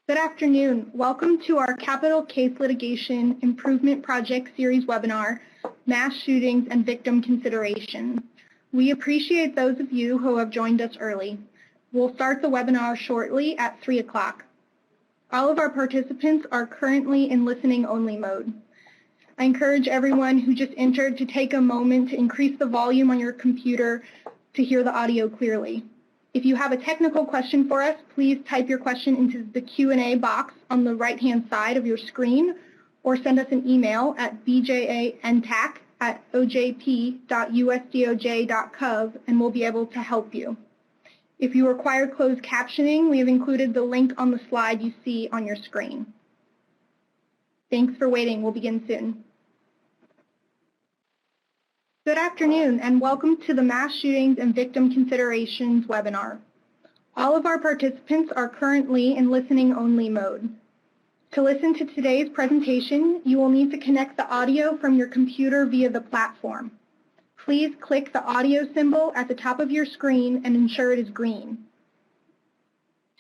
Good afternoon. Welcome to our Capital Case Litigation Improvement Project Series webinar, Mass Shootings and Victim Considerations. We appreciate those of you who have joined us early. We'll start the webinar shortly at 3 o'clock. All of our participants are currently in listening-only mode. I encourage everyone who just entered to take a moment to increase the volume on your computer to hear the audio clearly. If you have a technical question for us, please type your question into the Q&A box on the right-hand side of your screen or send us an email at bjantac@ojp.usdoj.gov and we'll be able to help you. If you require closed captioning, we have included the link on the slide you see on your screen. Thanks for waiting. We'll begin soon. Good afternoon and welcome to the Mass Shootings and Victim Considerations webinar. All of our participants are currently in listening-only mode. To listen to today's presentation, you will need to connect the audio from your computer via the platform. Please click the audio symbol at the top of your screen and ensure it is green.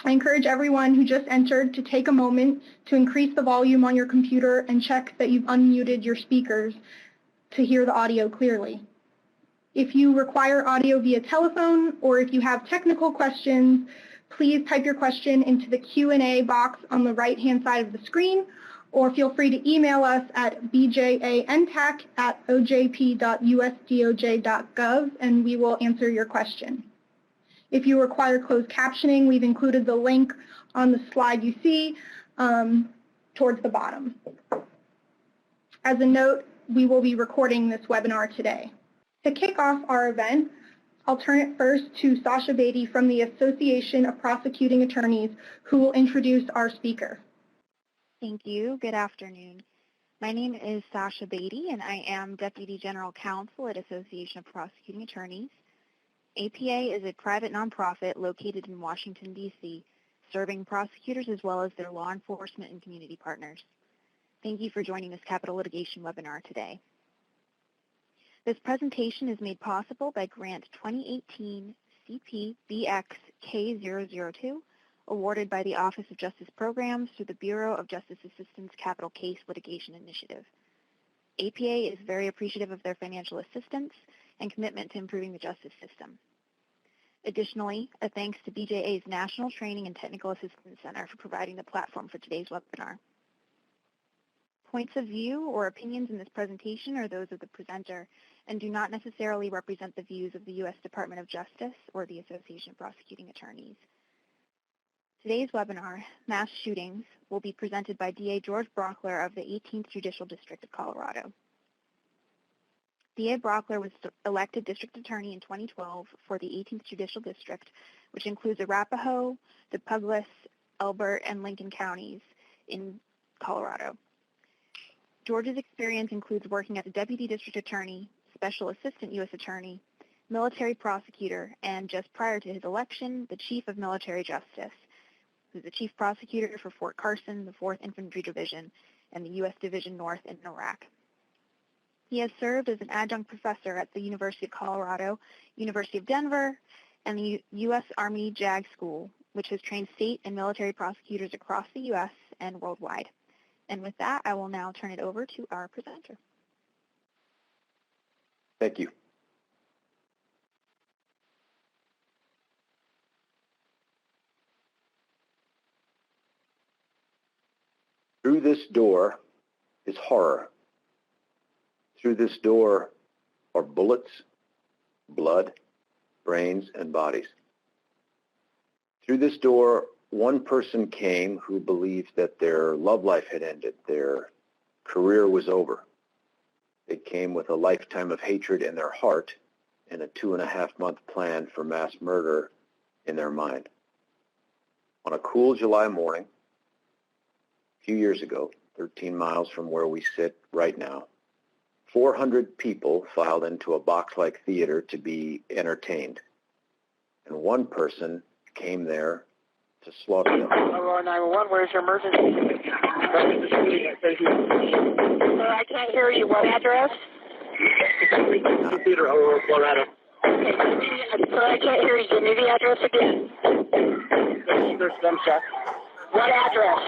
I encourage everyone who just entered to take a moment to increase the volume on your computer and check that you've unmuted your speakers to hear the audio clearly. If you require audio via telephone or if you have technical questions, please type your question into the Q&A box on the right-hand side of the screen, or feel free to email us at bjantac@ojp.usdoj.gov and we will answer your question. If you require closed captioning, we've included the link on the slide you see towards the bottom. As a note, we will be recording this webinar today. To kick off our event, I'll turn it first to Sasha Beatty from the Association of Prosecuting Attorneys, who will introduce our speaker. Thank you. Good afternoon. My name is Sasha Beatty, and I am Deputy General Counsel at Association of Prosecuting Attorneys. APA is a private nonprofit located in Washington, D.C., serving prosecutors as well as their law enforcement and community partners. Thank you for joining this capital litigation webinar today. This presentation is made possible by Grant 2018 CP-BX-K002, awarded by the Office of Justice Programs through the Bureau of Justice Assistance Capital Case Litigation Initiative. APA is very appreciative of their financial assistance and commitment to improving the justice system. Additionally, a thanks to BJA's National Training and Technical Assistance Center for providing the platform for today's webinar. Points of view or opinions in this presentation are those of the presenter and do not necessarily represent the views of the U.S. Department of Justice or the Association of Prosecuting Attorneys. Today's webinar, Mass Shootings, will be presented by DA George Brauchler of the 18th Judicial District of Colorado. DA Brauchler was elected District Attorney in 2012 for the 18th Judicial District, which includes Arapahoe, the Douglas, Elbert, and Lincoln counties in Colorado. George's experience includes working as a Deputy District Attorney, Special Assistant U.S. Attorney, Military Prosecutor, and just prior to his election, the Chief of Military Justice, who's the Chief Prosecutor for Fort Carson, the 4th Infantry Division, and the U.S. Division North in Iraq. He has served as an adjunct professor at the University of Colorado, University of Denver, and the U.S. Army JAG School, which has trained state and military prosecutors across the U.S. and worldwide. And with that, I will now turn it over to our presenter. Thank you. Through this door is horror. Through this door are bullets, blood, brains, and bodies. Through this door, one person came who believed that their love life had ended, their career was over. They came with a lifetime of hatred in their heart and a 2.5-month plan for mass murder in their mind. On a cool July morning, a few years ago, 13 miles from where we sit right now, 400 people filed into a box-like theater to be entertained. And one person came there to slaughter them. Aurora 911, where's your emergency? I can't hear you. What address? Theater, Aurora, Colorado. Okay, so I can't hear you. Give me the address again. There's gunshot. What address?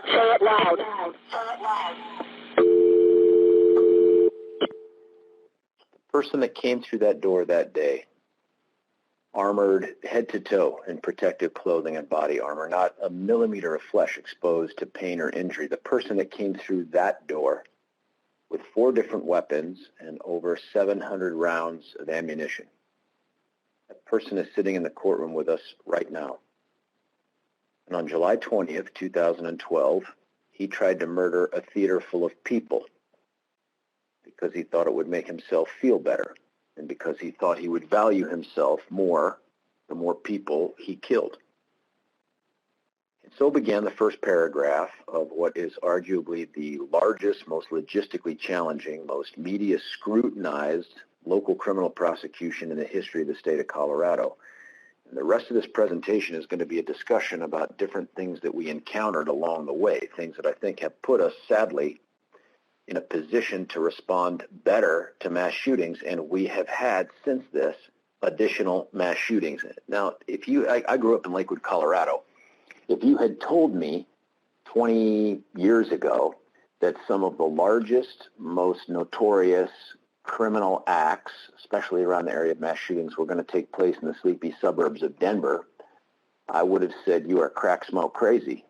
Say it loud. The person that came through that door that day, armored head to toe in protective clothing and body armor, not a millimeter of flesh exposed to pain or injury. The person that came through that door with 4 different weapons and over 700 rounds of ammunition. That person is sitting in the courtroom with us right now. And on July 20th, 2012, he tried to murder a theater full of people because he thought it would make himself feel better and because he thought he would value himself more the more people he killed. And so began the first paragraph of what is arguably the largest, most logistically challenging, most media scrutinized local criminal prosecution in the history of the state of Colorado. And the rest of this presentation is going to be a discussion about different things that we encountered along the way, things that I think have put us, sadly, in a position to respond better to mass shootings, and we have had since this additional mass shootings. Now, I grew up in Lakewood, Colorado. If you had told me 20 years ago that some of the largest, most notorious criminal acts, especially around the area of mass shootings, were going to take place in the sleepy suburbs of Denver, I would have said you are crack smoke crazy.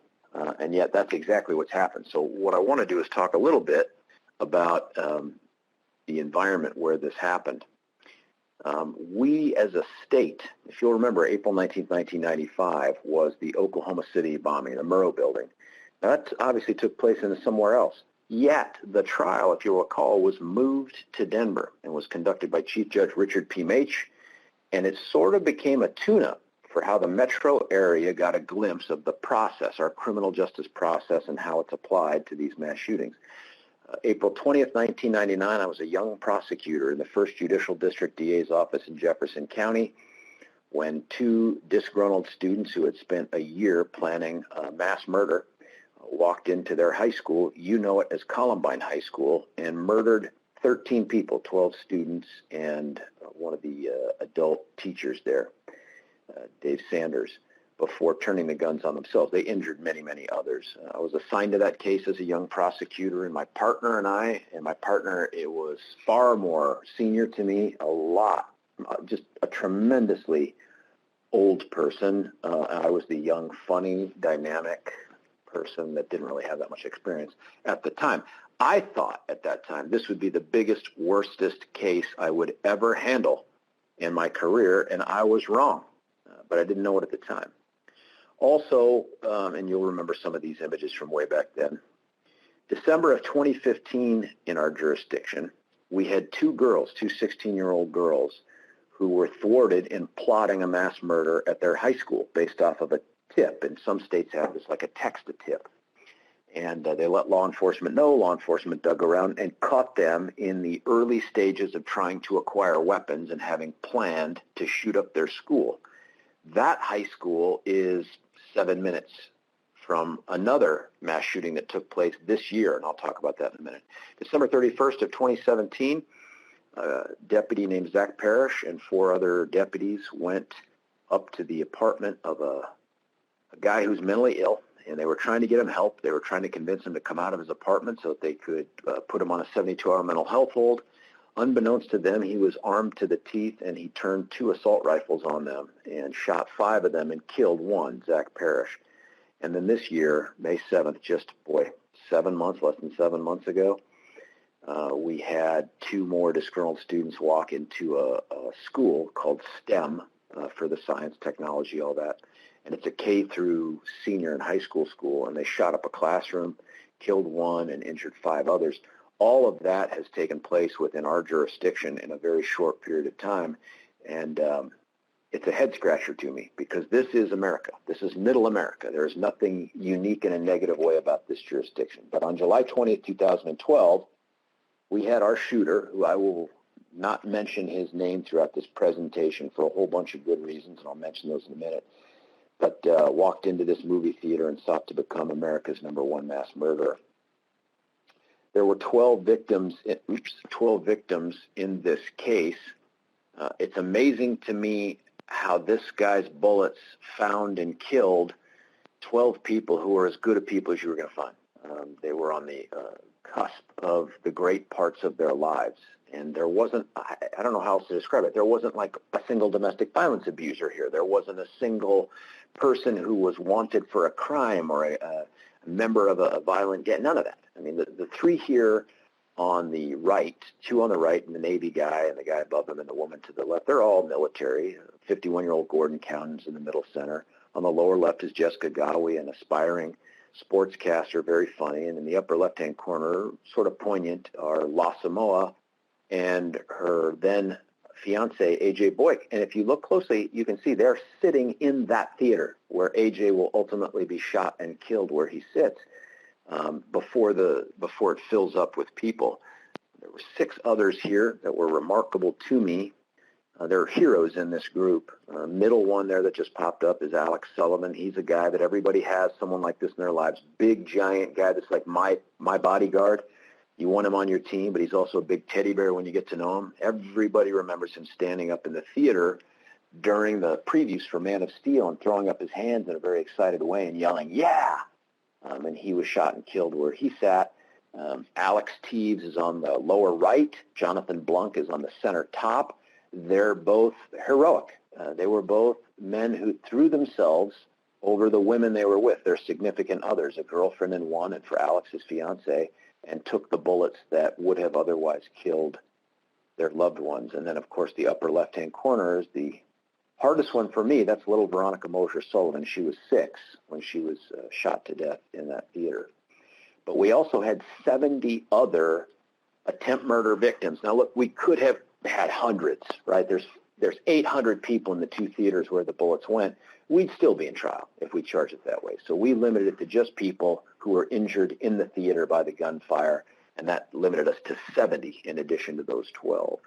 And yet that's exactly what's happened. So what I want to do is talk a little bit about the environment where this happened. We as a state, if you'll remember, April 19th, 1995 was the Oklahoma City bombing, the Murrow building. Now, that obviously took place in somewhere else. Yet the trial, if you'll recall, was moved to Denver and was conducted by Chief Judge Richard P. Maich, and it sort of became a tune-up for how the metro area got a glimpse of the process, our criminal justice process, and how it's applied to these mass shootings. April 20th, 1999, I was a young prosecutor in the 1st Judicial District DA's office in Jefferson County when 2 disgruntled students who had spent a year planning a mass murder walked into their high school, you know it as Columbine High School, and murdered 13 people, 12 students, and one of the adult teachers there, Dave Sanders, before turning the guns on themselves. They injured many, many others. I was assigned to that case as a young prosecutor, and my partner, it was far more senior to me, just a tremendously old person. I was the young, funny, dynamic person that didn't really have that much experience at the time. I thought at that time this would be the biggest, worstest case I would ever handle in my career, and I was wrong, but I didn't know it at the time. Also, and you'll remember some of these images from way back then, December of 2015 in our jurisdiction, we had 2 girls, 2 16-year-old girls, who were thwarted in plotting a mass murder at their high school based off of a tip. And some states have this like a text-to-tip. And they let law enforcement know. Law enforcement dug around and caught them in the early stages of trying to acquire weapons and having planned to shoot up their school. That high school is 7 minutes from another mass shooting that took place this year, and I'll talk about that in a minute. December 31st of 2017, a deputy named Zach Parrish and 4 other deputies went up to the apartment of a guy who's mentally ill, and they were trying to get him help. They were trying to convince him to come out of his apartment so that they could put him on a 72-hour mental health hold. Unbeknownst to them, he was armed to the teeth, and he turned 2 assault rifles on them and shot 5 of them and killed 1, Zach Parrish. And then this year, May 7th, just, less than 7 months ago, we had 2 more disgruntled students walk into a school called STEM for the science, technology, all that. And it's a K through senior and high school school, and they shot up a classroom, killed 1, and injured 5 others. All of that has taken place within our jurisdiction in a very short period of time, and it's a head-scratcher to me because this is America. This is middle America. There is nothing unique in a negative way about this jurisdiction. But on July 20th, 2012, we had our shooter, who I will not mention his name throughout this presentation for a whole bunch of good reasons, and I'll mention those in a minute, but walked into this movie theater and sought to become America's #1 mass murderer. There were 12 victims in this case. It's amazing to me how this guy's bullets found and killed 12 people who were as good a people as you were going to find. They were on the cusp of the great parts of their lives. And there wasn't, I don't know how else to describe it, there wasn't like a single domestic violence abuser here. There wasn't a single person who was wanted for a crime or a member of a violent gang, none of that. I mean, the three here on the right, two on the right, and the Navy guy and the guy above him and the woman to the left, they're all military. 51-year-old Gordon Counts in the middle center. On the lower left is Jessica Gowie, an aspiring sportscaster, very funny. And in the upper left-hand corner, sort of poignant, are La Samoa and her then fiance, A.J. Boyk. And if you look closely, you can see they're sitting in that theater where A.J. will ultimately be shot and killed where he sits before it fills up with people. There were 6 others here that were remarkable to me. There are heroes in this group. Middle one there that just popped up is Alex Sullivan. He's a guy that everybody has, someone like this in their lives. Big, giant guy that's like my bodyguard. You want him on your team, but he's also a big teddy bear when you get to know him. Everybody remembers him standing up in the theater during the previews for Man of Steel and throwing up his hands in a very excited way and yelling, yeah! And he was shot and killed where he sat. Alex Teves is on the lower right. Jonathan Blunk is on the center top. They're both heroic. They were both men who threw themselves over the women they were with, their significant others, a girlfriend in one, and for Alex, his fiance, and took the bullets that would have otherwise killed their loved ones. And then, of course, the upper left-hand corner is the hardest one for me. That's little Veronica Mosher Sullivan. She was 6 when she was shot to death in that theater. But we also had 70 other attempt murder victims. Now, look, we could have had hundreds, right? There's 800 people in the 2 theaters where the bullets went. We'd still be in trial if we charged it that way. So we limited it to just people who were injured in the theater by the gunfire, and that limited us to 70 in addition to those 12.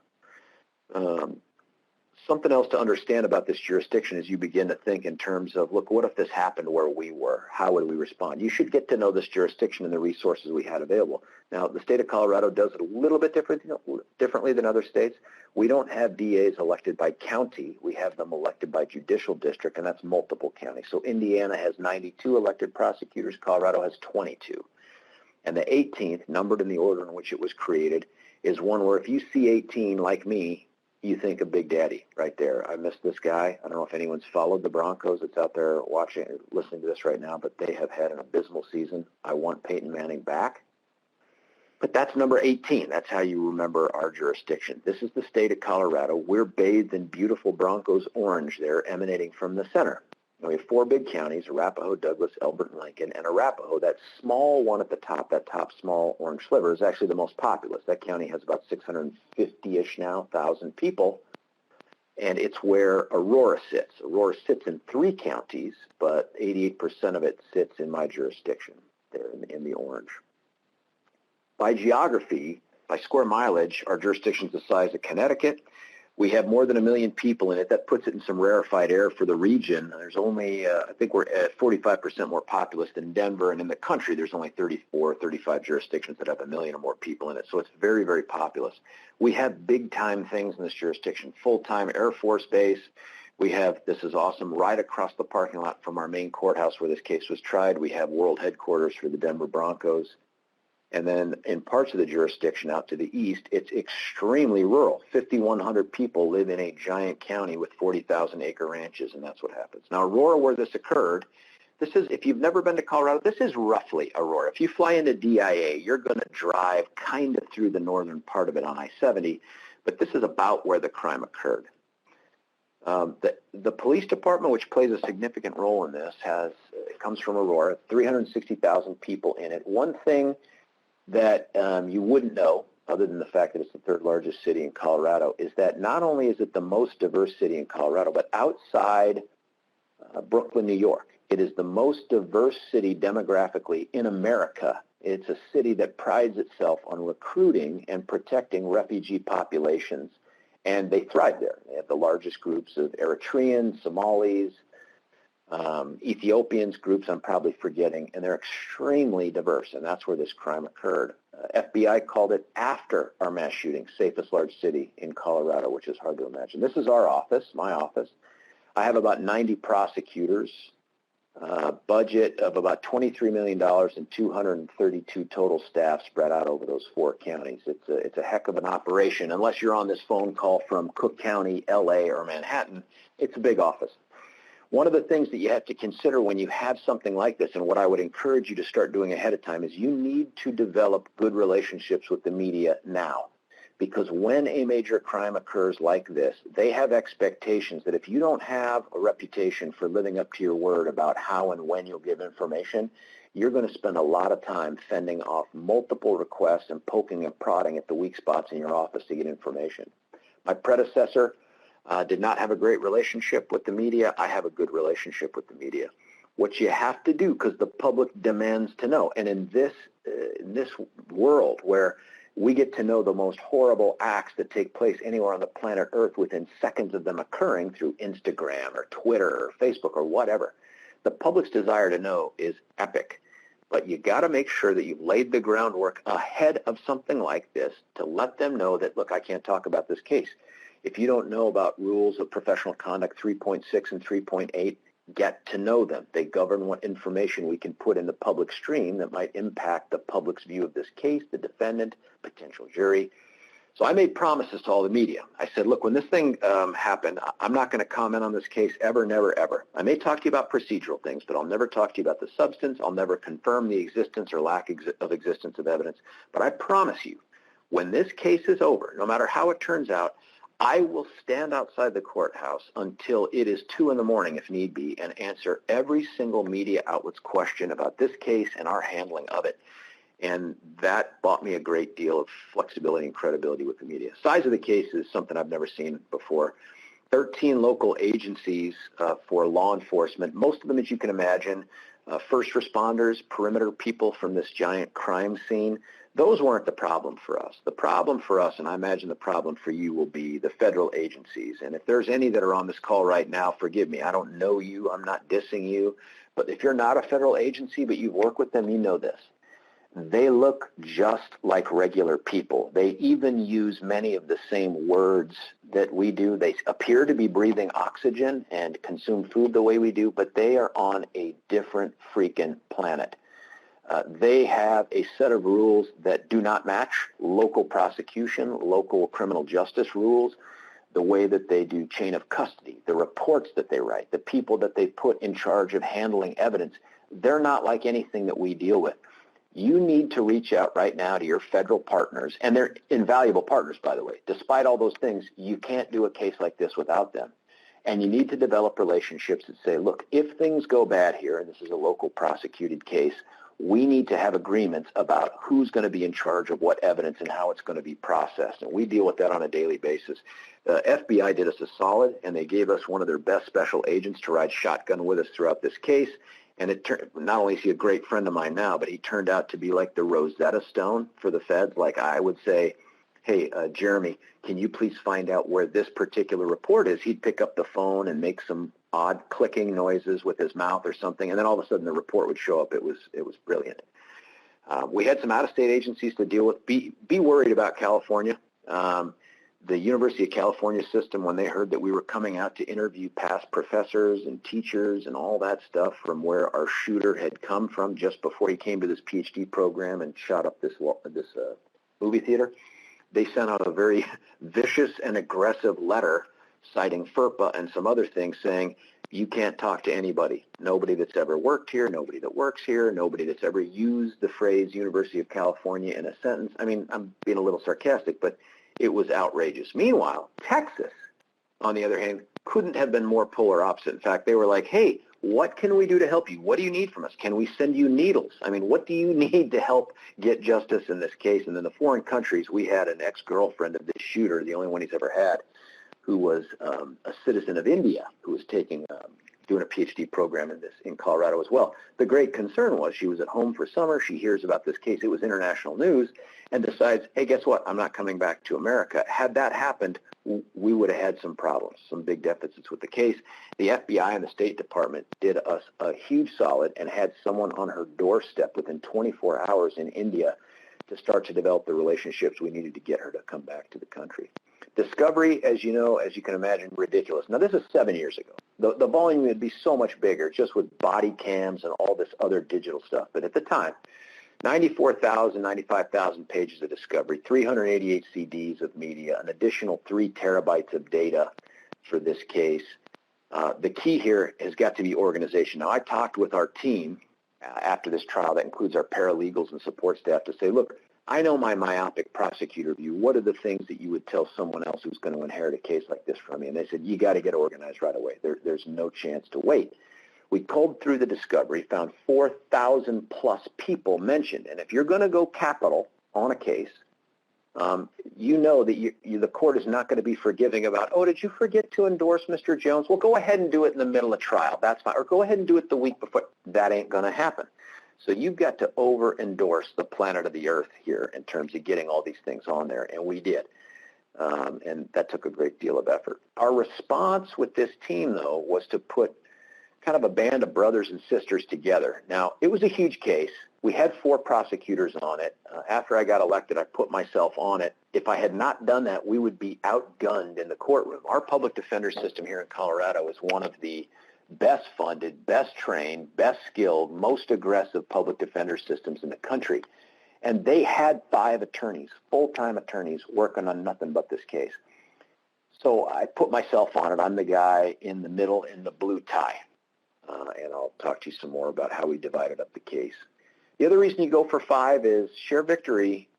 Something else to understand about this jurisdiction is you begin to think in terms of, look, what if this happened where we were? How would we respond? You should get to know this jurisdiction and the resources we had available. Now, the state of Colorado does it a little bit differently than other states. We don't have DAs elected by county. We have them elected by judicial district, and that's multiple counties. So Indiana has 92 elected prosecutors. Colorado has 22. And the 18th, numbered in the order in which it was created, is one where if you see 18 like me, you think of Big Daddy right there. I miss this guy. I don't know if anyone's followed the Broncos that's out there watching, listening to this right now, but they have had an abysmal season. I want Peyton Manning back. But that's number 18. That's how you remember our jurisdiction. This is the state of Colorado. We're bathed in beautiful Broncos orange there emanating from the center. Now, we have 4 big counties, Arapahoe, Douglas, Elbert, and Lincoln. And Arapahoe, that small one at the top, that top small orange sliver, is actually the most populous. That county has about 650-ish now, 1,000 people. And it's where Aurora sits. Aurora sits in 3 counties, but 88% of it sits in my jurisdiction there in the orange. By geography, by square mileage, our jurisdiction is the size of Connecticut. We have more than 1 million people in it. That puts it in some rarefied air for the region. There's only, I think we're at 45% more populous than Denver, and in the country there's only 34, 35 jurisdictions that have 1 million or more people in it. So it's very, very populous. We have big-time things in this jurisdiction, full-time Air Force Base. We have, this is awesome, right across the parking lot from our main courthouse where this case was tried, we have world headquarters for the Denver Broncos. And then in parts of the jurisdiction out to the east, it's extremely rural. 5,100 people live in a giant county with 40,000-acre ranches, and that's what happens. Now, Aurora, where this occurred, this is, if you've never been to Colorado, this is roughly Aurora. If you fly into DIA, you're going to drive kind of through the northern part of it on I-70, but this is about where the crime occurred. The police department, which plays a significant role in this, it comes from Aurora, 360,000 people in it. One thing that you wouldn't know, other than the fact that it's the 3rd largest city in Colorado, is that not only is it the most diverse city in Colorado, but outside Brooklyn, New York, it is the most diverse city demographically in America. It's a city that prides itself on recruiting and protecting refugee populations, and they thrive there. They have the largest groups of Eritreans, Somalis, Ethiopians, groups I'm probably forgetting, and they're extremely diverse, and that's where this crime occurred. FBI called it, after our mass shooting, safest large city in Colorado, which is hard to imagine. This is our office, my office. I have about 90 prosecutors, budget of about $23 million and 232 total staff spread out over those 4 counties. It's a heck of an operation. Unless you're on this phone call from Cook County, LA, or Manhattan, it's a big office. One of the things that you have to consider when you have something like this, and what I would encourage you to start doing ahead of time, is you need to develop good relationships with the media now. Because when a major crime occurs like this, they have expectations that if you don't have a reputation for living up to your word about how and when you'll give information, you're going to spend a lot of time fending off multiple requests and poking and prodding at the weak spots in your office to get information. My predecessor did not have a great relationship with the media. I have a good relationship with the media. What you have to do, because the public demands to know, and in this world where we get to know the most horrible acts that take place anywhere on the planet Earth within seconds of them occurring through Instagram or Twitter or Facebook or whatever, the public's desire to know is epic. But you got to make sure that you've laid the groundwork ahead of something like this to let them know that, look, I can't talk about this case. If you don't know about rules of professional conduct 3.6 and 3.8, get to know them. They govern what information we can put in the public stream that might impact the public's view of this case, the defendant, potential jury. So I made promises to all the media. I said, look, when this thing happened, I'm not going to comment on this case ever, never, ever. I may talk to you about procedural things, but I'll never talk to you about the substance. I'll never confirm the existence or lack of existence of evidence. But I promise you, when this case is over, no matter how it turns out, I will stand outside the courthouse until it is 2 in the morning, if need be, and answer every single media outlet's question about this case and our handling of it. And that bought me a great deal of flexibility and credibility with the media. Size of the case is something I've never seen before. 13 local agencies for law enforcement, most of them, as you can imagine, first responders, perimeter people from this giant crime scene. Those weren't the problem for us. The problem for us, and I imagine the problem for you, will be the federal agencies. And if there's any that are on this call right now, forgive me. I don't know you. I'm not dissing you. But if you're not a federal agency, but you've worked with them, you know this. They look just like regular people. They even use many of the same words that we do. They appear to be breathing oxygen and consume food the way we do, but they are on a different freaking planet. They have a set of rules that do not match local prosecution, local criminal justice rules, the way that they do chain of custody, the reports that they write, the people that they put in charge of handling evidence. They're not like anything that we deal with. You need to reach out right now to your federal partners, and they're invaluable partners, by the way. Despite all those things, you can't do a case like this without them. And you need to develop relationships that say, look, if things go bad here, and this is a local prosecuted case, we need to have agreements about who's going to be in charge of what evidence and how it's going to be processed. And we deal with that on a daily basis. The FBI did us a solid, and they gave us one of their best special agents to ride shotgun with us throughout this case. And not only is he a great friend of mine now, but he turned out to be like the Rosetta Stone for the feds. Like I would say, hey, Jeremy, can you please find out where this particular report is? He'd pick up the phone and make some odd clicking noises with his mouth or something, and then all of a sudden the report would show up. It was brilliant. We had some out-of-state agencies to deal with. Be worried about California. The University of California system, when they heard that we were coming out to interview past professors and teachers and all that stuff from where our shooter had come from just before he came to this PhD program and shot up this movie theater, they sent out a very vicious and aggressive letter citing FERPA and some other things saying, you can't talk to anybody. Nobody that's ever worked here, nobody that works here, nobody that's ever used the phrase University of California in a sentence. I mean, I'm being a little sarcastic, but it was outrageous. Meanwhile, Texas, on the other hand, couldn't have been more polar opposite. In fact, they were like, hey, what can we do to help you? What do you need from us? Can we send you needles? I mean, what do you need to help get justice in this case? And in the foreign countries, we had an ex-girlfriend of this shooter, the only one he's ever had, who was a citizen of India, who was doing a PhD program in Colorado as well. The great concern was she was at home for summer. She hears about this case. It was international news, and decides, hey, guess what? I'm not coming back to America. Had that happened, we would have had some problems, some big deficits with the case. The FBI and the State Department did us a huge solid and had someone on her doorstep within 24 hours in India to start to develop the relationships we needed to get her to come back to the country. Discovery, as you know, as you can imagine, ridiculous. Now, this is 7 years ago. The volume would be so much bigger just with body cams and all this other digital stuff. But at the time, 94,000, 95,000 pages of discovery, 388 CDs of media, an additional 3 terabytes of data for this case. The key here has got to be organization. Now, I talked with our team after this trial that includes our paralegals and support staff to say, look, I know my myopic prosecutor view. What are the things that you would tell someone else who's going to inherit a case like this from me? And they said, you got to get organized right away. There's no chance to wait. We culled through the discovery, found 4,000 plus people mentioned. And if you're going to go capital on a case, you know that the court is not going to be forgiving about, oh, did you forget to endorse Mr. Jones? Well, go ahead and do it in the middle of trial. That's fine. Or go ahead and do it the week before. That ain't going to happen. So you've got to over-endorse the planet of the earth here in terms of getting all these things on there, and we did. And that took a great deal of effort. Our response with this team, though, was to put kind of a band of brothers and sisters together. Now, it was a huge case. We had 4 prosecutors on it. After I got elected, I put myself on it. If I had not done that, we would be outgunned in the courtroom. Our public defender system here in Colorado is one of the best funded, best trained, best skilled, most aggressive public defender systems in the country. And they had 5 attorneys, full-time attorneys, working on nothing but this case. So I put myself on it. I'm the guy in the middle in the blue tie. And I'll talk to you some more about how we divided up the case. The other reason you go for 5 is share victory,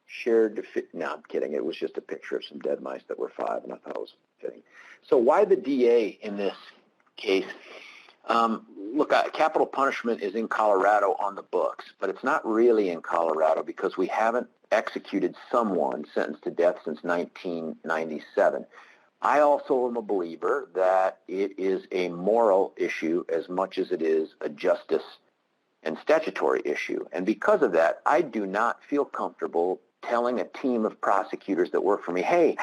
shared defeat. No, I'm kidding. It was just a picture of some dead mice that were 5, and I thought it was fitting. So why the DA in this case? Look, capital punishment is in Colorado on the books, but it's not really in Colorado because we haven't executed someone sentenced to death since 1997. I also am a believer that it is a moral issue as much as it is a justice and statutory issue. And because of that, I do not feel comfortable telling a team of prosecutors that work for me, hey,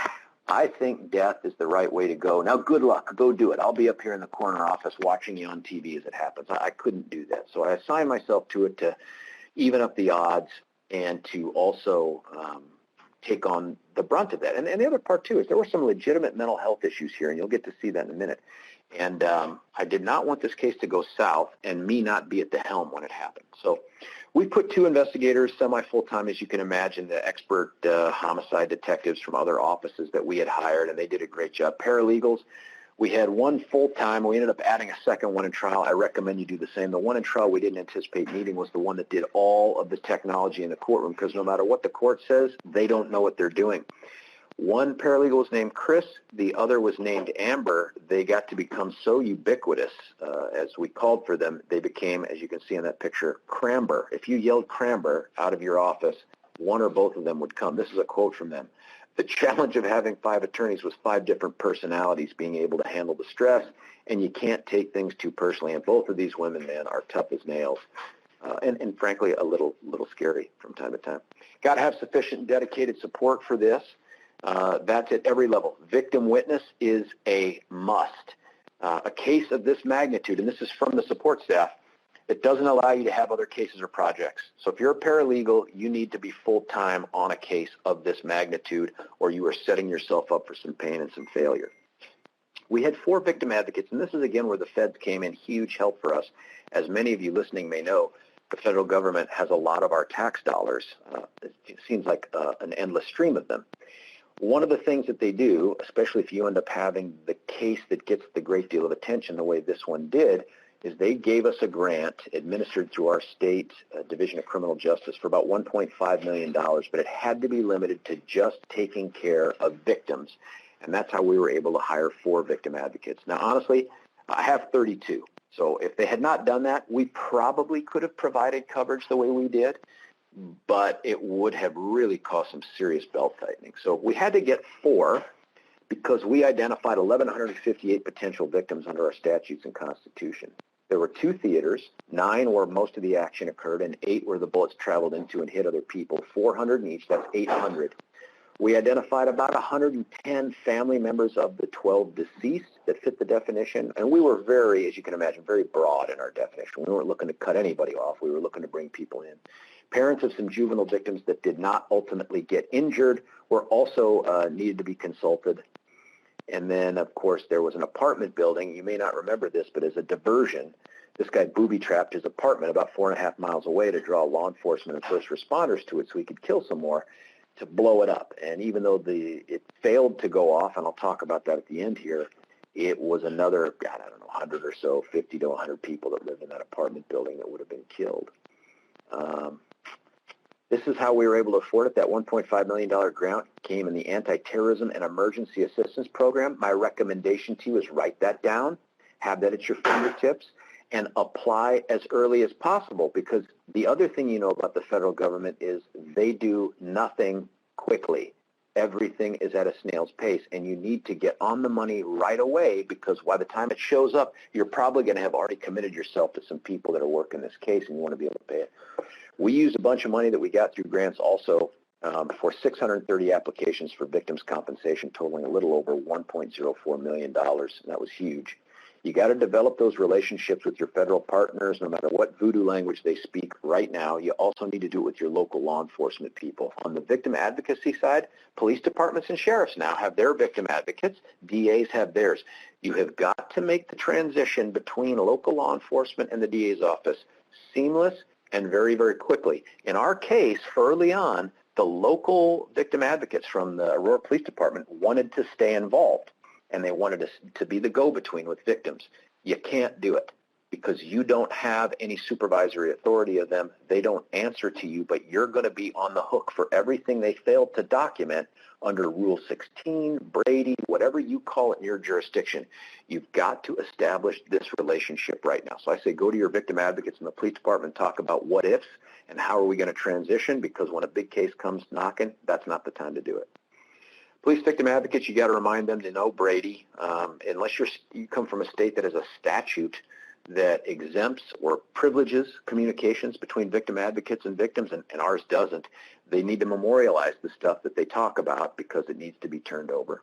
I think death is the right way to go. Now, good luck. Go do it. I'll be up here in the corner office watching you on TV as it happens. I couldn't do that. So I assigned myself to it to even up the odds and to also take on the brunt of that. And the other part, too, is there were some legitimate mental health issues here, and you'll get to see that in a minute. And I did not want this case to go south and me not be at the helm when it happened. So we put 2 investigators, semi-full-time, as you can imagine, the expert homicide detectives from other offices that we had hired, and they did a great job. Paralegals, we had 1 full-time. We ended up adding a second one in trial. I recommend you do the same. The one in trial we didn't anticipate needing was the one that did all of the technology in the courtroom, because no matter what the court says, they don't know what they're doing. One paralegal was named Chris. The other was named Amber. They got to become so ubiquitous as we called for them, they became, as you can see in that picture, Cramber. If you yelled Cramber out of your office, one or both of them would come. This is a quote from them. The challenge of having 5 attorneys was 5 different personalities being able to handle the stress, and you can't take things too personally. And both of these women, man, are tough as nails. And frankly, a little scary from time to time. Got to have sufficient dedicated support for this. That's at every level. Victim witness is a must. A case of this magnitude, and this is from the support staff, it doesn't allow you to have other cases or projects. So if you're a paralegal, you need to be full-time on a case of this magnitude, or you are setting yourself up for some pain and some failure. We had 4 victim advocates, and this is, again, where the feds came in huge help for us. As many of you listening may know, the federal government has a lot of our tax dollars. It seems like an endless stream of them. One of the things that they do, especially if you end up having the case that gets the great deal of attention the way this one did, is they gave us a grant administered through our state Division of Criminal Justice for about $1.5 million, but it had to be limited to just taking care of victims. And that's how we were able to hire 4 victim advocates. Now, honestly, I have 32. So if they had not done that, we probably could have provided coverage the way we did, but it would have really caused some serious belt tightening. So we had to get 4 because we identified 1,158 potential victims under our statutes and Constitution. There were 2 theaters, 9 where most of the action occurred, and 8 where the bullets traveled into and hit other people, 400 in each, that's 800. We identified about 110 family members of the 12 deceased that fit the definition, and we were very, as you can imagine, very broad in our definition. We weren't looking to cut anybody off. We were looking to bring people in. Parents of some juvenile victims that did not ultimately get injured were also needed to be consulted. And then, of course, there was an apartment building. You may not remember this, but as a diversion, this guy booby-trapped his apartment about 4.5 miles away to draw law enforcement and first responders to it so he could kill some more, to blow it up. And even though it failed to go off, and I'll talk about that at the end here, it was another, God, I don't know, 100 or so, 50 to 100 people that lived in that apartment building that would have been killed. This is how we were able to afford it. That $1.5 million grant came in the Anti-Terrorism and Emergency Assistance Program. My recommendation to you is write that down, have that at your fingertips, and apply as early as possible, because the other thing you know about the federal government is they do nothing quickly. Everything is at a snail's pace, and you need to get on the money right away, because by the time it shows up, you're probably going to have already committed yourself to some people that are working this case, and you want to be able to pay it. We used a bunch of money that we got through grants also for 630 applications for victims' compensation, totaling a little over $1.04 million, and that was huge. You got to develop those relationships with your federal partners, no matter what voodoo language they speak right now. You also need to do it with your local law enforcement people. On the victim advocacy side, police departments and sheriffs now have their victim advocates. DAs have theirs. You have got to make the transition between local law enforcement and the DA's office seamless and very, very quickly. In our case, early on, the local victim advocates from the Aurora Police Department wanted to stay involved, and they wanted us to be the go-between with victims. You can't do it because you don't have any supervisory authority of them. They don't answer to you, but you're going to be on the hook for everything they failed to document under Rule 16, Brady, whatever you call it in your jurisdiction. You've got to establish this relationship right now. So I say go to your victim advocates in the police department, talk about what ifs and how are we going to transition, because when a big case comes knocking, that's not the time to do it. Police victim advocates, you got to remind them to know Brady. Unless you come from a state that has a statute that exempts or privileges communications between victim advocates and victims, and ours doesn't, they need to memorialize the stuff that they talk about because it needs to be turned over.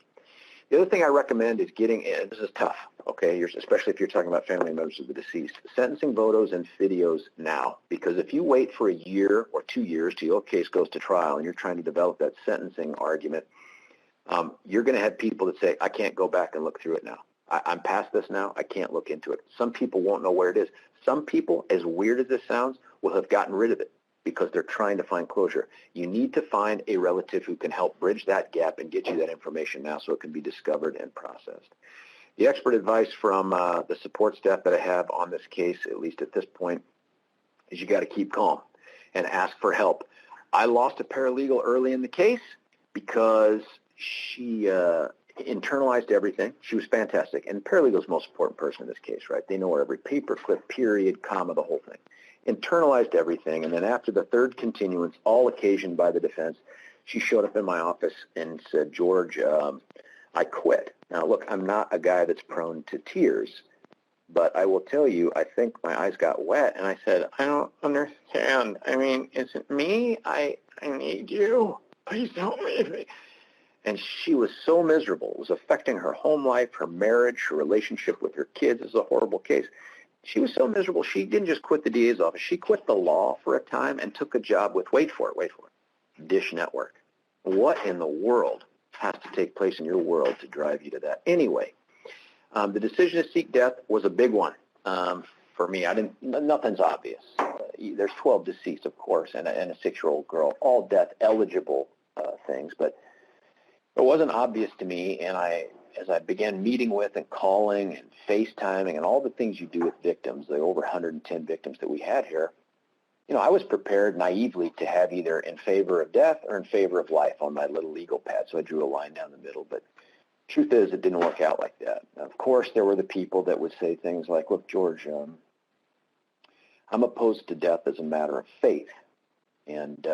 The other thing I recommend is getting, and this is tough, okay, especially if you're talking about family members of the deceased, sentencing photos and videos now, because if you wait for a year or 2 years till your case goes to trial and you're trying to develop that sentencing argument, you're going to have people that say, I can't go back and look through it now. I'm past this now. I can't look into it. Some people won't know where it is. Some people, as weird as this sounds, will have gotten rid of it because they're trying to find closure. You need to find a relative who can help bridge that gap and get you that information now so it can be discovered and processed. The expert advice from the support staff that I have on this case, at least at this point, is you got to keep calm and ask for help. I lost a paralegal early in the case because she internalized everything. She was fantastic. And paralegal is the most important person in this case, right? They know where every paperclip, period, comma, the whole thing. Internalized everything. And then after the third continuance, all occasioned by the defense, she showed up in my office and said, George, I quit. Now, look, I'm not a guy that's prone to tears, but I will tell you, I think my eyes got wet. And I said, I don't understand. I mean, is it me? I need you. Please don't leave me. And she was so miserable. It was affecting her home life, her marriage, her relationship with her kids. It was a horrible case. She was so miserable, she didn't just quit the DA's office. She quit the law for a time and took a job with, wait for it, Dish Network. What in the world has to take place in your world to drive you to that? Anyway, the decision to seek death was a big one for me. Nothing's obvious. There's 12 deceased, of course, and a 6-year-old girl, all death-eligible things, but it wasn't obvious to me, and as I began meeting with and calling and FaceTiming and all the things you do with victims, the over 110 victims that we had here, I was prepared naively to have either in favor of death or in favor of life on my little legal pad, so I drew a line down the middle. But truth is, it didn't work out like that. Now, of course, there were the people that would say things like, look, George, I'm opposed to death as a matter of faith, and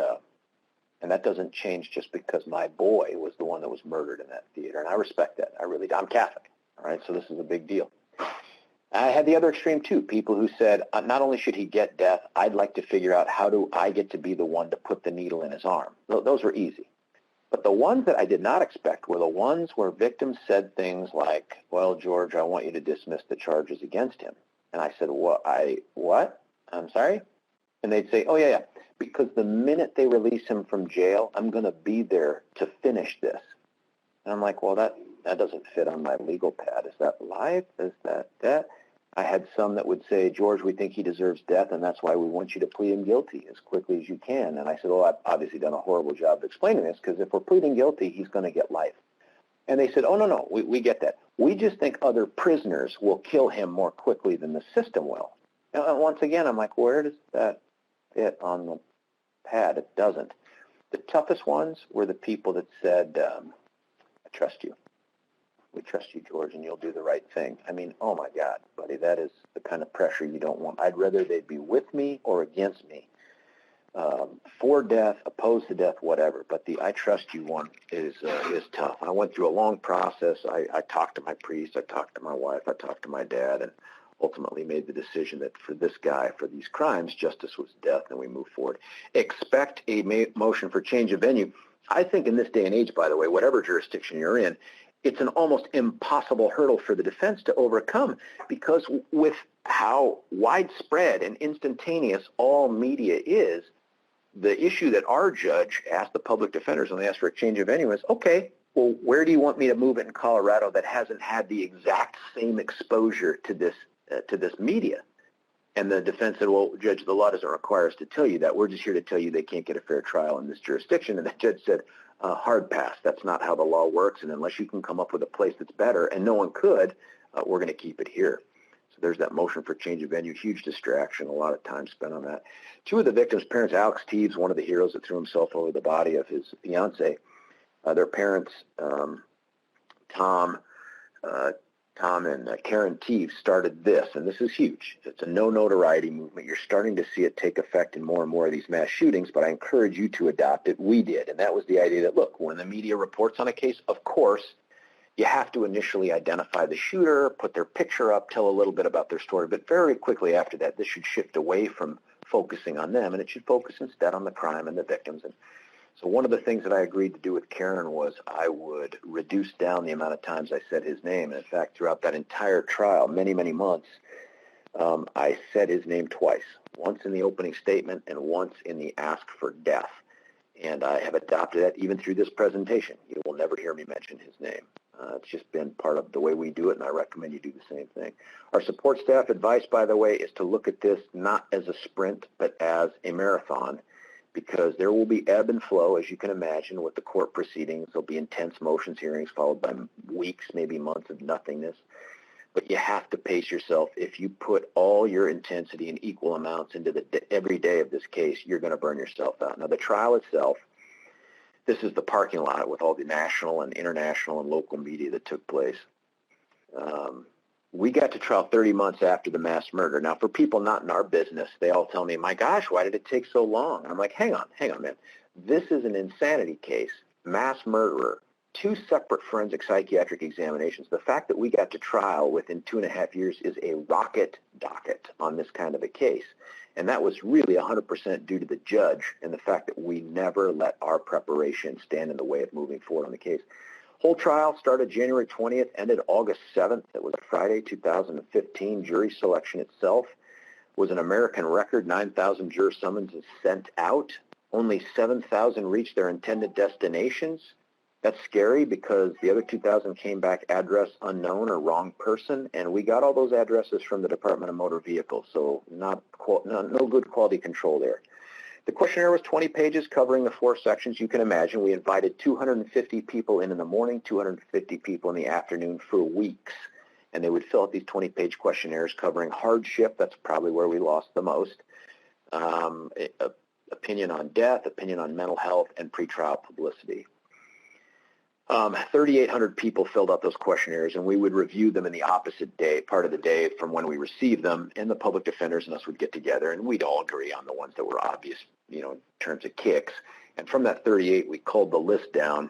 that doesn't change just because my boy was the one that was murdered in that theater. And I respect that. I'm Catholic. All right, so this is a big deal. I had the other extreme, too, people who said, not only should he get death, I'd like to figure out how do I get to be the one to put the needle in his arm. Those were easy. But the ones that I did not expect were the ones where victims said things like, well, George, I want you to dismiss the charges against him. And I said, what? I'm sorry? And they'd say, oh, yeah. because the minute they release him from jail, I'm going to be there to finish this. And I'm like, well, that doesn't fit on my legal pad. Is that life? Is that death? I had some that would say, George, we think he deserves death, and that's why we want you to plead him guilty as quickly as you can. And I said, well, I've obviously done a horrible job of explaining this, because if we're pleading guilty, he's going to get life. And they said, oh, no, we get that. We just think other prisoners will kill him more quickly than the system will. And once again, I'm like, where does that fit on the pad? It doesn't. The toughest ones were the people that said, I trust you. We trust you, George, and you'll do the right thing. I mean, oh, my God, buddy, that is the kind of pressure you don't want. I'd rather they'd be with me or against me. For death, opposed to death, whatever. But the I trust you one is tough. I went through a long process. I talked to my priest. I talked to my wife. I talked to my dad, and ultimately made the decision that for this guy, for these crimes, justice was death, and we move forward. Expect a motion for change of venue. I think in this day and age, by the way, whatever jurisdiction you're in, it's an almost impossible hurdle for the defense to overcome, because with how widespread and instantaneous all media is, the issue that our judge asked the public defenders when they asked for a change of venue is, okay, well, where do you want me to move it in Colorado that hasn't had the exact same exposure to this media? And the defense said, well, Judge, the law doesn't require us to tell you that. We're just here to tell you they can't get a fair trial in this jurisdiction. And the judge said, hard pass. That's not how the law works. And unless you can come up with a place that's better, and no one could, we're going to keep it here. So there's that motion for change of venue, huge distraction, a lot of time spent on that. Two of the victims' parents, Alex Teves, one of the heroes that threw himself over the body of his fiancée, their parents, Tom and Karen Teves, started this, and this is huge. It's a no notoriety movement. You're starting to see it take effect in more and more of these mass shootings, but I encourage you to adopt it. We did, and that was the idea that, look, when the media reports on a case, of course, you have to initially identify the shooter, put their picture up, tell a little bit about their story, but very quickly after that, this should shift away from focusing on them, and it should focus instead on the crime and the victims. And so one of the things that I agreed to do with Karen was I would reduce down the amount of times I said his name. And in fact, throughout that entire trial, many, many months, I said his name twice, once in the opening statement and once in the ask for death. And I have adopted that even through this presentation. You will never hear me mention his name. It's just been part of the way we do it, and I recommend you do the same thing. Our support staff advice, by the way, is to look at this not as a sprint, but as a marathon, because there will be ebb and flow, as you can imagine, with the court proceedings. There'll be intense motions hearings followed by weeks, maybe months of nothingness. But you have to pace yourself. If you put all your intensity in equal amounts into every day of this case, you're going to burn yourself out. Now, the trial itself, this is the parking lot with all the national and international and local media that took place. We got to trial 30 months after the mass murder. Now, for people not in our business, they all tell me, my gosh, why did it take so long? And I'm like, hang on, man. This is an insanity case, mass murderer, 2 separate forensic psychiatric examinations. The fact that we got to trial within 2.5 years is a rocket docket on this kind of a case. And that was really 100% due to the judge and the fact that we never let our preparation stand in the way of moving forward on the case. Whole trial started January 20th, ended August 7th. It was Friday, 2015. Jury selection itself was an American record. 9,000 juror summonses sent out. Only 7,000 reached their intended destinations. That's scary because the other 2,000 came back address unknown or wrong person, and we got all those addresses from the Department of Motor Vehicles, so no good quality control there. The questionnaire was 20 pages covering the 4 sections. You can imagine we invited 250 people in the morning, 250 people in the afternoon for weeks, and they would fill out these 20-page questionnaires covering hardship. That's probably where we lost the most. Opinion on death, opinion on mental health, and pretrial publicity. 3,800 people filled out those questionnaires, and we would review them in the opposite day, part of the day from when we received them, and the public defenders and us would get together, and we'd all agree on the ones that were obvious, in terms of kicks. And from that 38, we culled the list down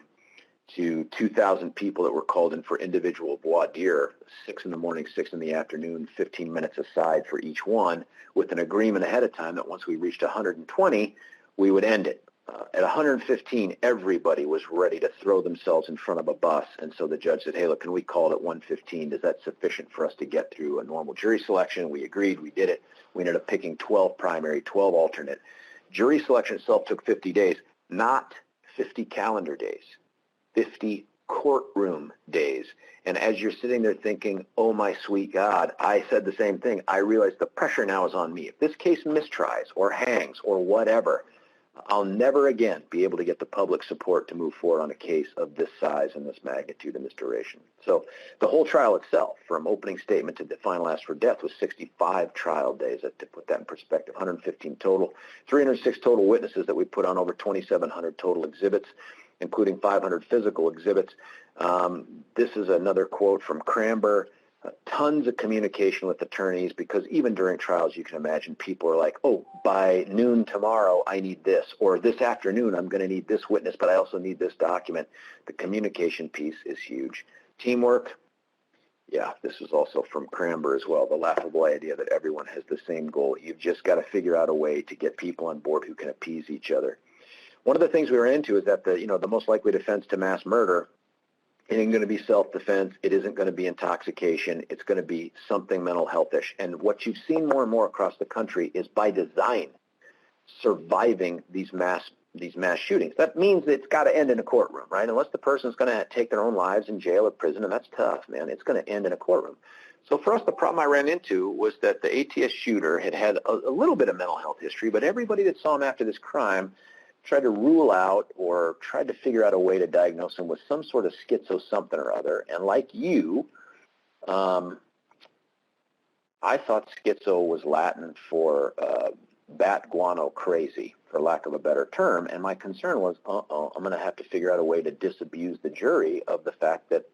to 2,000 people that were called in for individual voir dire, 6 in the morning, 6 in the afternoon, 15 minutes aside for each one, with an agreement ahead of time that once we reached 120, we would end it. At 115, everybody was ready to throw themselves in front of a bus, and so the judge said, hey, look, can we call it at 115? Is that sufficient for us to get through a normal jury selection? We agreed. We did it. We ended up picking 12 primary, 12 alternate. Jury selection itself took 50 days, not 50 calendar days, 50 courtroom days. And as you're sitting there thinking, oh my sweet God, I said the same thing. I realized the pressure now is on me. If this case mistries or hangs or whatever, I'll never again be able to get the public support to move forward on a case of this size and this magnitude and this duration. So the whole trial itself, from opening statement to the final ask for death, was 65 trial days. To put that in perspective, 115 total, 306 total witnesses that we put on, over 2,700 total exhibits, including 500 physical exhibits. This is another quote from Cramber. Tons of communication with attorneys, because even during trials, you can imagine people are like, oh, by noon tomorrow, I need this, or this afternoon, I'm going to need this witness, but I also need this document. The communication piece is huge. Teamwork, yeah, this is also from Cramber as well, the laughable idea that everyone has the same goal. You've just got to figure out a way to get people on board who can appease each other. One of the things we ran into is that the most likely defense to mass murder, it ain't going to be self-defense. It isn't going to be intoxication. It's going to be something mental health-ish. And what you've seen more and more across the country is, by design, surviving these mass shootings. That means it's got to end in a courtroom, right? Unless the person's going to take their own lives in jail or prison, and that's tough, man. It's going to end in a courtroom. So for us, the problem I ran into was that the ATS shooter had a little bit of mental health history, but everybody that saw him after this crime tried to rule out or tried to figure out a way to diagnose him with some sort of schizo something or other. And like you, I thought schizo was Latin for bat guano crazy, for lack of a better term. And my concern was, I'm going to have to figure out a way to disabuse the jury of the fact that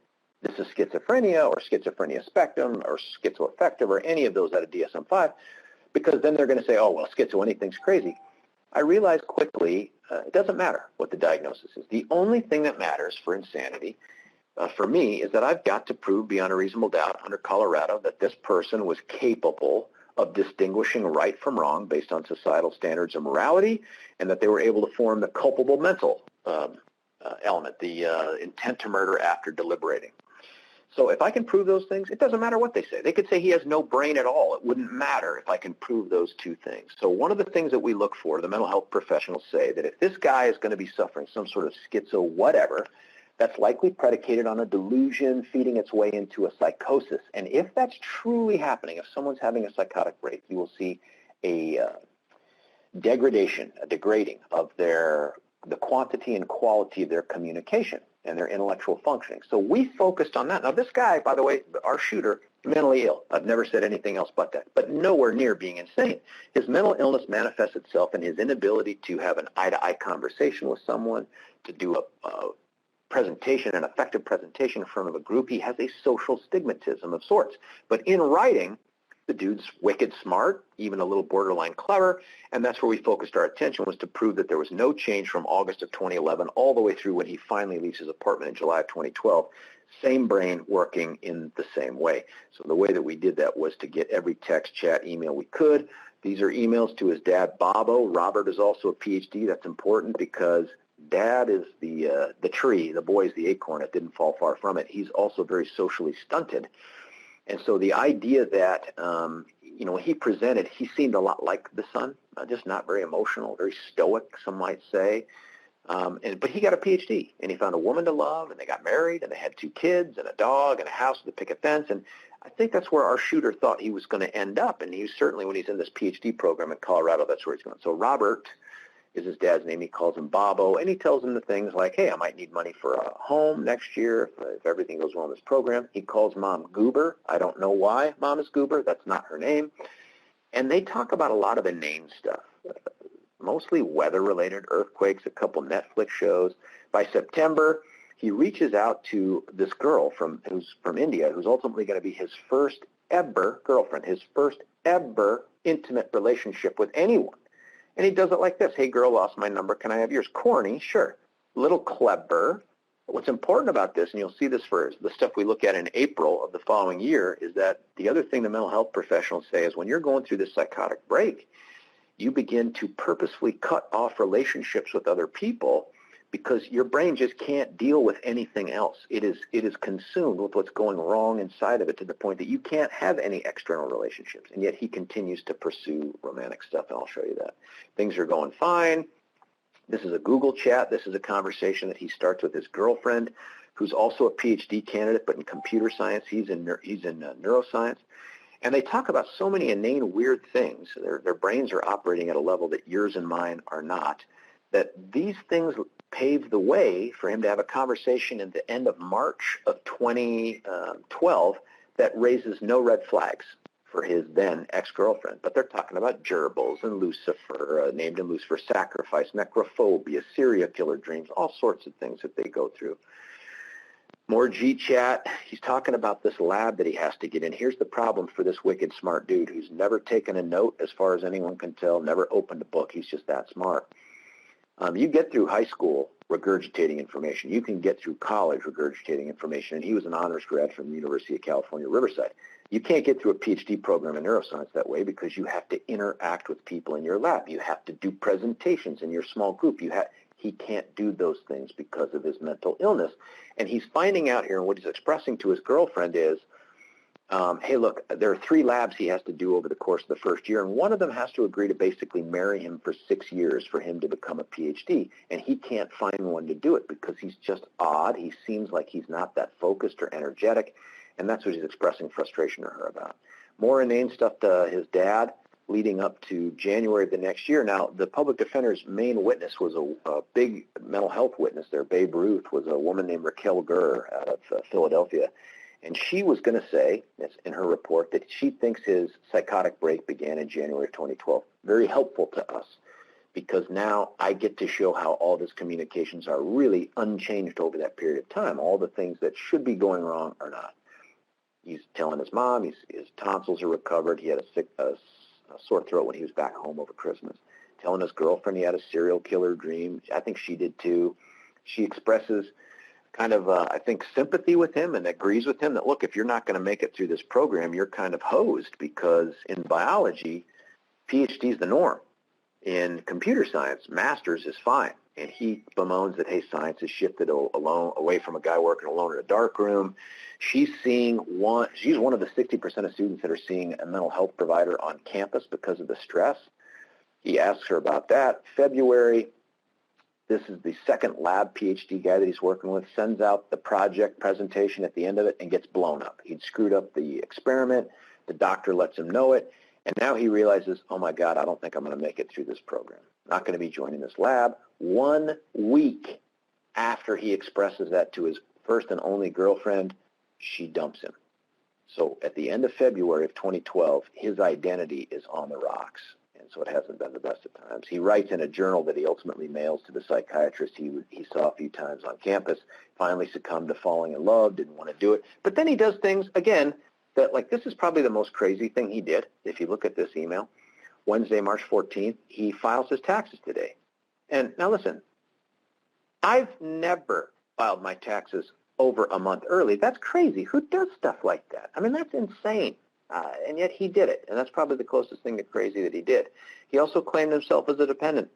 this is schizophrenia or schizophrenia spectrum or schizoaffective or any of those out of DSM-5, because then they're going to say, oh, well, schizo, anything's crazy. I realized quickly it doesn't matter what the diagnosis is. The only thing that matters for insanity for me is that I've got to prove beyond a reasonable doubt under Colorado that this person was capable of distinguishing right from wrong based on societal standards of morality, and that they were able to form the culpable mental element, the intent to murder after deliberating. So if I can prove those things, it doesn't matter what they say. They could say he has no brain at all. It wouldn't matter if I can prove those two things. So one of the things that we look for, the mental health professionals say, that if this guy is going to be suffering some sort of schizo whatever, that's likely predicated on a delusion feeding its way into a psychosis. And if that's truly happening, if someone's having a psychotic break, you will see a degrading of the quantity and quality of their communication and their intellectual functioning. So we focused on that. Now this guy, by the way, our shooter, mentally ill. I've never said anything else but that, but nowhere near being insane. His mental illness manifests itself in his inability to have an eye-to-eye conversation with someone, to do a presentation, an effective presentation in front of a group. He has a social stigmatism of sorts. But in writing, the dude's wicked smart, even a little borderline clever, and that's where we focused our attention, was to prove that there was no change from August of 2011 all the way through when he finally leaves his apartment in July of 2012. Same brain working in the same way. So the way that we did that was to get every text, chat, email we could. These are emails to his dad, Bobo. Robert is also a PhD. That's important because Dad is the tree, the boy's the acorn. It didn't fall far from it. He's also very socially stunted. And so the idea that, when he presented, he seemed a lot like the son, just not very emotional, very stoic, some might say. But he got a PhD, and he found a woman to love, and they got married, and they had 2 kids, and a dog, and a house with a picket fence. And I think that's where our shooter thought he was going to end up. And he certainly, when he's in this PhD program in Colorado, that's where he's going. So Robert is his dad's name. He calls him Bobo, and he tells him the things like, hey, I might need money for a home next year if everything goes well in this program. He calls Mom Goober. I don't know why Mom is Goober. That's not her name. And they talk about a lot of inane stuff, mostly weather-related, earthquakes, a couple Netflix shows. By September, he reaches out to this girl who's from India, who's ultimately going to be his first ever girlfriend, his first ever intimate relationship with anyone. And he does it like this. Hey, girl, lost my number. Can I have yours? Corny, sure. Little clever. What's important about this, and you'll see this for the stuff we look at in April of the following year, is that the other thing the mental health professionals say is when you're going through this psychotic break, you begin to purposefully cut off relationships with other people because your brain just can't deal with anything else. It is consumed with what's going wrong inside of it to the point that you can't have any external relationships. And yet he continues to pursue romantic stuff, and I'll show you that. Things are going fine. This is a Google chat. This is a conversation that he starts with his girlfriend, who's also a PhD candidate, but in computer science. He's in neuroscience. And they talk about so many inane, weird things. Their brains are operating at a level that yours and mine are not, that these things paved the way for him to have a conversation at the end of March of 2012 that raises no red flags for his then ex-girlfriend. But they're talking about gerbils and Lucifer, named in Lucifer, sacrifice, necrophobia, serial killer dreams, all sorts of things that they go through. More G-chat. He's talking about this lab that he has to get in. Here's the problem for this wicked smart dude who's never taken a note, as far as anyone can tell, never opened a book. He's just that smart. You get through high school regurgitating information. You can get through college regurgitating information. And he was an honors grad from the University of California, Riverside. You can't get through a PhD program in neuroscience that way because you have to interact with people in your lab. You have to do presentations in your small group. He can't do those things because of his mental illness. And he's finding out here, and what he's expressing to his girlfriend is, hey, look, there are 3 labs he has to do over the course of the first year, and one of them has to agree to basically marry him for 6 years for him to become a PhD. And he can't find one to do it because he's just odd. He seems like he's not that focused or energetic, and that's what he's expressing frustration to her about. More inane stuff to his dad leading up to January of the next year. Now, the public defender's main witness was a big mental health witness there. Babe Ruth was a woman named Raquel Gurr out of Philadelphia. And she was going to say, in her report, that she thinks his psychotic break began in January of 2012. Very helpful to us because now I get to show how all of his communications are really unchanged over that period of time. All the things that should be going wrong are not. He's telling his mom his tonsils are recovered. He had a sore throat when he was back home over Christmas. Telling his girlfriend he had a serial killer dream. I think she did too. She expresses kind of, I think, sympathy with him and agrees with him that, look, if you're not going to make it through this program, you're kind of hosed because in biology, PhD is the norm. In computer science, master's is fine. And he bemoans that, hey, science has shifted away from a guy working alone in a dark room. She's one of the 60% of students that are seeing a mental health provider on campus because of the stress. He asks her about that. February, this is the second lab PhD guy that he's working with, sends out the project presentation at the end of it and gets blown up. He'd screwed up the experiment. The doctor lets him know it. And now he realizes, oh, my God, I don't think I'm going to make it through this program. Not going to be joining this lab. 1 week after he expresses that to his first and only girlfriend, she dumps him. So at the end of February of 2012, his identity is on the rocks. And so it hasn't been the best of times. He writes in a journal that he ultimately mails to the psychiatrist he saw a few times on campus, finally succumbed to falling in love, didn't want to do it. But then he does things, again, that, like, this is probably the most crazy thing he did. If you look at this email, Wednesday, March 14th, he files his taxes today. And now listen, I've never filed my taxes over a month early. That's crazy. Who does stuff like that? I mean, that's insane. And yet he did it. And that's probably the closest thing to crazy that he did. He also claimed himself as a dependent.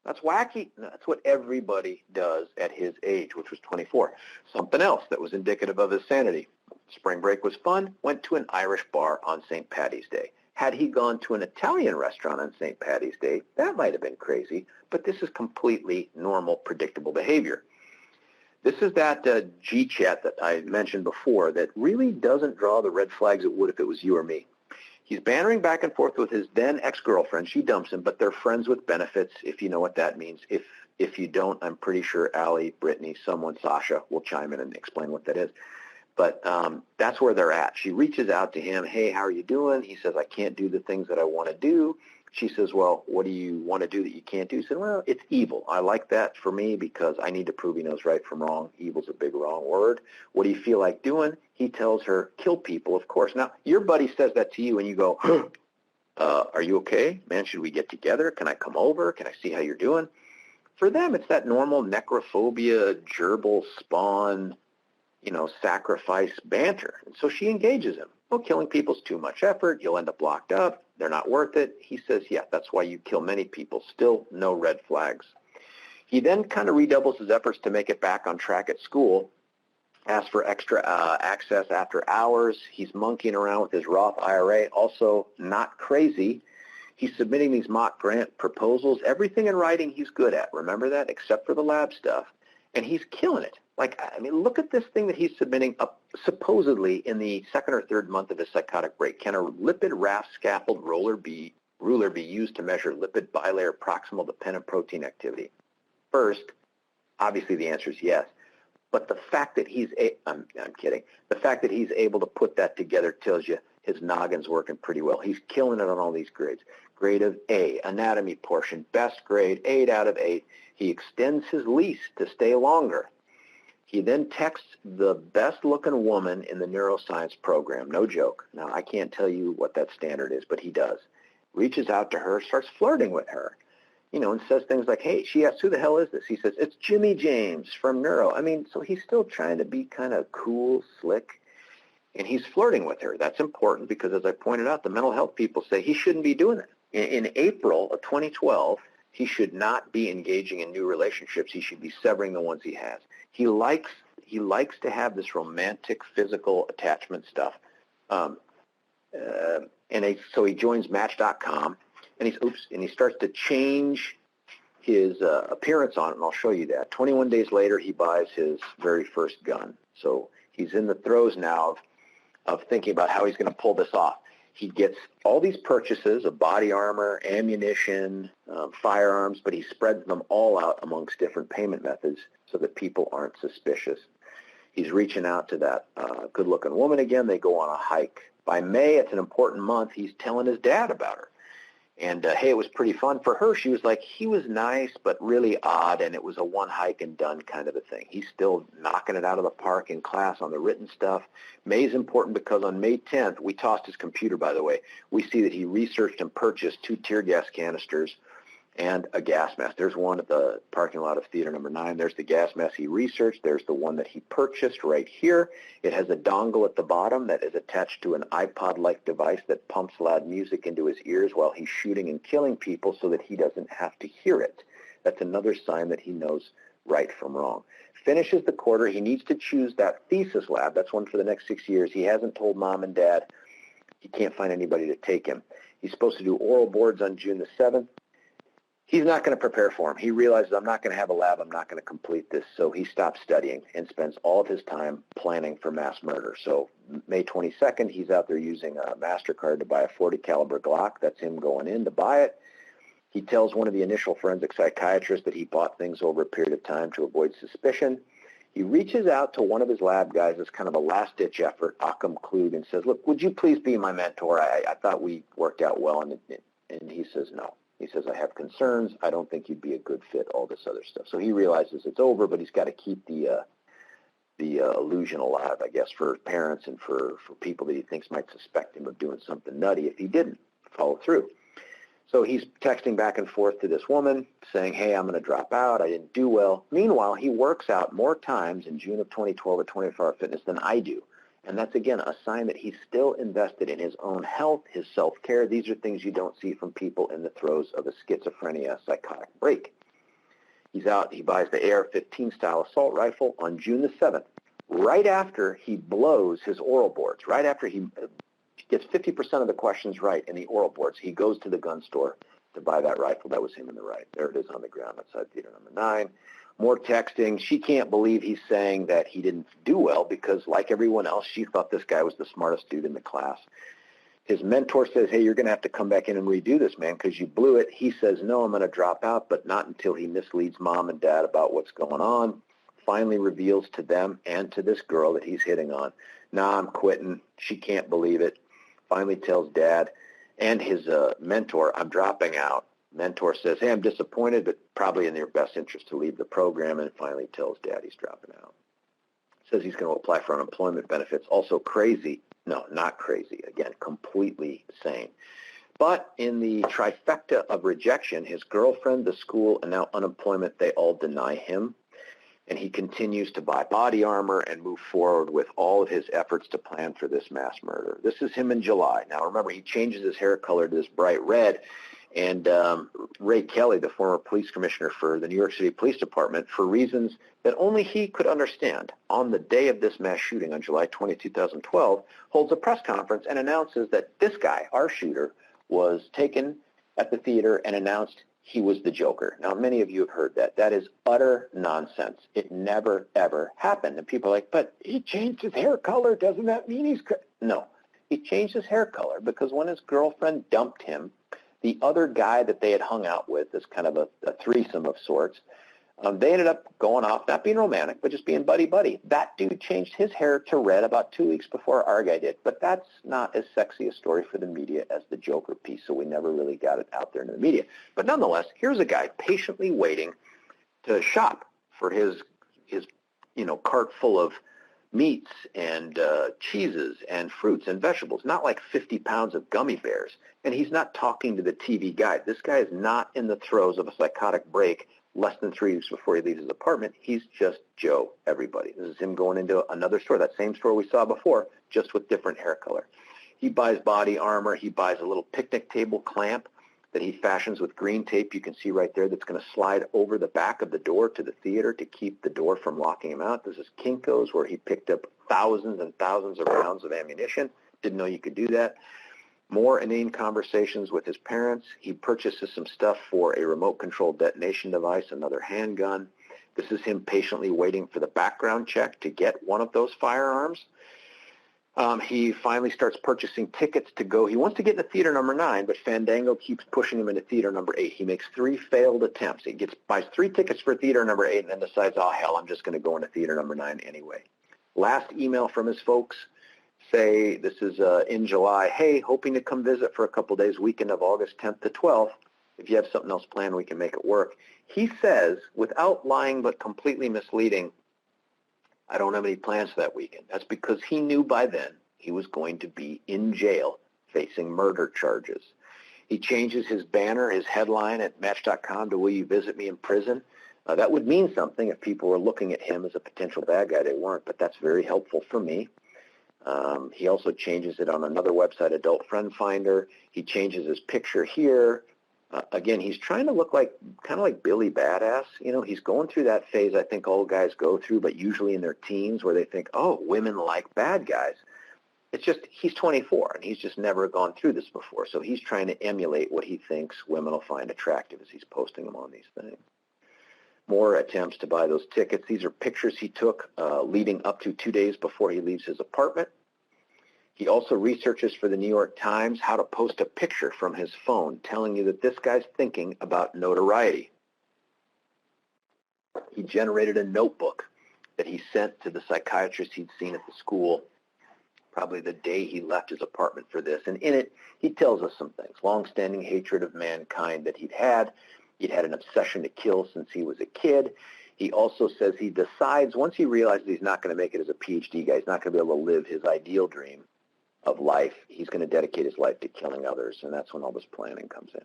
That's wacky. That's what everybody does at his age, which was 24. Something else that was indicative of his sanity. Spring break was fun. Went to an Irish bar on St. Paddy's Day. Had he gone to an Italian restaurant on St. Paddy's Day, that might have been crazy. But this is completely normal, predictable behavior. This is that G-chat that I mentioned before that really doesn't draw the red flags it would if it was you or me. He's bantering back and forth with his then ex-girlfriend. She dumps him, but they're friends with benefits, if you know what that means. If you don't, I'm pretty sure Allie, Brittany, someone, Sasha, will chime in and explain what that is. But that's where they're at. She reaches out to him, hey, how are you doing? He says, I can't do the things that I want to do. She says, well, what do you want to do that you can't do? He said, well, it's evil. I like that for me because I need to prove he knows right from wrong. Evil's a big wrong word. What do you feel like doing? He tells her, kill people, of course. Now, your buddy says that to you and you go, are you okay? Man, should we get together? Can I come over? Can I see how you're doing? For them, it's that normal necrophobia, gerbil spawn, sacrifice banter. And so she engages him. Well, killing people's too much effort. You'll end up locked up. They're not worth it. He says, yeah, that's why you kill many people. Still no red flags. He then kind of redoubles his efforts to make it back on track at school, asks for extra access after hours. He's monkeying around with his Roth IRA, also not crazy. He's submitting these mock grant proposals. Everything in writing he's good at, remember that, except for the lab stuff. And he's killing it. Like, I mean, look at this thing that he's submitting up supposedly in the second or third month of his psychotic break. Can a lipid raft scaffold ruler be used to measure lipid bilayer proximal dependent protein activity? First, obviously the answer is yes. But the fact that I'm kidding. The fact that he's able to put that together tells you his noggin's working pretty well. He's killing it on all these grades. Grade of A, anatomy portion, best grade, 8 out of 8. He extends his lease to stay longer. He then texts the best-looking woman in the neuroscience program. No joke. Now, I can't tell you what that standard is, but he does. Reaches out to her, starts flirting with her, and says things like, hey, she asks, who the hell is this? He says, it's Jimmy James from Neuro. I mean, so he's still trying to be kind of cool, slick, and he's flirting with her. That's important because, as I pointed out, the mental health people say he shouldn't be doing that. In April of 2012, he should not be engaging in new relationships. He should be severing the ones he has. He likes to have this romantic, physical attachment stuff. So he joins Match.com, and he starts to change his appearance on it, and I'll show you that. 21 days later, he buys his very first gun. So he's in the throes now of thinking about how he's going to pull this off. He gets all these purchases of body armor, ammunition, firearms, but he spreads them all out amongst different payment methods so that people aren't suspicious. He's reaching out to that good-looking woman again. They go on a hike. By May, it's an important month. He's telling his dad about her. And, hey, it was pretty fun. For her, she was like, he was nice but really odd, and it was a one hike and done kind of a thing. He's still knocking it out of the park in class on the written stuff. May's important because on May 10th, we tossed his computer, by the way. We see that he researched and purchased 2 tear gas canisters and a gas mask. There's one at the parking lot of Theater Number 9. There's the gas mask he researched. There's the one that he purchased right here. It has a dongle at the bottom that is attached to an iPod-like device that pumps loud music into his ears while he's shooting and killing people so that he doesn't have to hear it. That's another sign that he knows right from wrong. Finishes the quarter. He needs to choose that thesis lab. That's one for the next 6 years. He hasn't told mom and dad. He can't find anybody to take him. He's supposed to do oral boards on June the 7th. He's not going to prepare for him. He realizes, I'm not going to have a lab. I'm not going to complete this. So he stops studying and spends all of his time planning for mass murder. So May 22nd, he's out there using a MasterCard to buy a .40 caliber Glock. That's him going in to buy it. He tells one of the initial forensic psychiatrists that he bought things over a period of time to avoid suspicion. He reaches out to one of his lab guys as kind of a last-ditch effort, Occam Klug, and says, look, would you please be my mentor? I thought we worked out well. And he says, no. He says, I have concerns. I don't think you'd be a good fit, all this other stuff. So he realizes it's over, but he's got to keep the illusion alive, I guess, for parents and for people that he thinks might suspect him of doing something nutty if he didn't follow through. So he's texting back and forth to this woman saying, hey, I'm going to drop out. I didn't do well. Meanwhile, he works out more times in June of 2012 at 24 Hour Fitness than I do. And that's, again, a sign that he's still invested in his own health, his self-care. These are things you don't see from people in the throes of a schizophrenia psychotic break. He's out. He buys the AR-15 style assault rifle on June the 7th, right after he blows his oral boards, right after he gets 50% of the questions right in the oral boards. He goes to the gun store to buy that rifle. That was him in the right. There it is on the ground outside Theater Number 9. More texting. She can't believe he's saying that he didn't do well because, like everyone else, she thought this guy was the smartest dude in the class. His mentor says, hey, you're going to have to come back in and redo this, man, because you blew it. He says, no, I'm going to drop out, but not until he misleads mom and dad about what's going on. Finally reveals to them and to this girl that he's hitting on, nah, I'm quitting. She can't believe it. Finally tells dad and his mentor, I'm dropping out. Mentor says, hey, I'm disappointed, but probably in their best interest to leave the program, and finally tells dad he's dropping out. Says he's going to apply for unemployment benefits. Also crazy. No, not crazy. Again, completely sane. But in the trifecta of rejection, his girlfriend, the school, and now unemployment, they all deny him. And he continues to buy body armor and move forward with all of his efforts to plan for this mass murder. This is him in July. Now, remember, he changes his hair color to this bright red. And Ray Kelly, the former police commissioner for the New York City Police Department, for reasons that only he could understand, on the day of this mass shooting on July 20, 2012, holds a press conference and announces that this guy, our shooter, was taken at the theater and announced he was the Joker. Now, many of you have heard that. That is utter nonsense. It never, ever happened. And people are like, but he changed his hair color. Doesn't that mean he's... No. He changed his hair color because when his girlfriend dumped him, the other guy that they had hung out with, this kind of a threesome of sorts, they ended up going off, not being romantic, but just being buddy-buddy. That dude changed his hair to red about 2 weeks before our guy did. But that's not as sexy a story for the media as the Joker piece, so we never really got it out there into the media. But nonetheless, here's a guy patiently waiting to shop for his cart full of meats and cheeses and fruits and vegetables, not like 50 pounds of gummy bears. And he's not talking to the TV guide. This guy is not in the throes of a psychotic break less than 3 weeks before he leaves his apartment. He's just Joe, everybody. This is him going into another store, that same store we saw before, just with different hair color. He buys body armor. He buys a little picnic table clamp that he fashions with green tape, you can see right there, that's going to slide over the back of the door to the theater to keep the door from locking him out. This is Kinko's, where he picked up thousands and thousands of rounds of ammunition. Didn't know you could do that. More inane conversations with his parents. He purchases some stuff for a remote-controlled detonation device, another handgun. This is him patiently waiting for the background check to get one of those firearms. He finally starts purchasing tickets to go. He wants to get into theater number 9, but Fandango keeps pushing him into theater number 8. He makes 3 failed attempts. He buys 3 tickets for theater number 8 and then decides, oh, hell, I'm just going to go into theater number 9 anyway. Last email from his folks say, this is in July, hey, hoping to come visit for a couple days, weekend of August 10th to 12th. If you have something else planned, we can make it work. He says, without lying but completely misleading, I don't have any plans for that weekend. That's because he knew by then he was going to be in jail facing murder charges. He changes his banner, his headline at Match.com to, will you visit me in prison? That would mean something if people were looking at him as a potential bad guy. They weren't, but that's very helpful for me. He also changes it on another website, Adult Friend Finder. He changes his picture here. Again, he's trying to look like kind of like Billy Badass. You know, he's going through that phase I think all guys go through, but usually in their teens, where they think, oh, women like bad guys. It's just he's 24, and he's just never gone through this before. So he's trying to emulate what he thinks women will find attractive as he's posting them on these things. More attempts to buy those tickets. These are pictures he took leading up to 2 days before he leaves his apartment. He also researches for the New York Times how to post a picture from his phone telling you that this guy's thinking about notoriety. He generated a notebook that he sent to the psychiatrist he'd seen at the school probably the day he left his apartment for this. And in it, he tells us some things. Long-standing hatred of mankind that he'd had. He'd had an obsession to kill since he was a kid. He also says he decides, once he realizes he's not going to make it as a PhD guy, he's not going to be able to live his ideal dream of life, he's going to dedicate his life to killing others, and that's when all this planning comes in.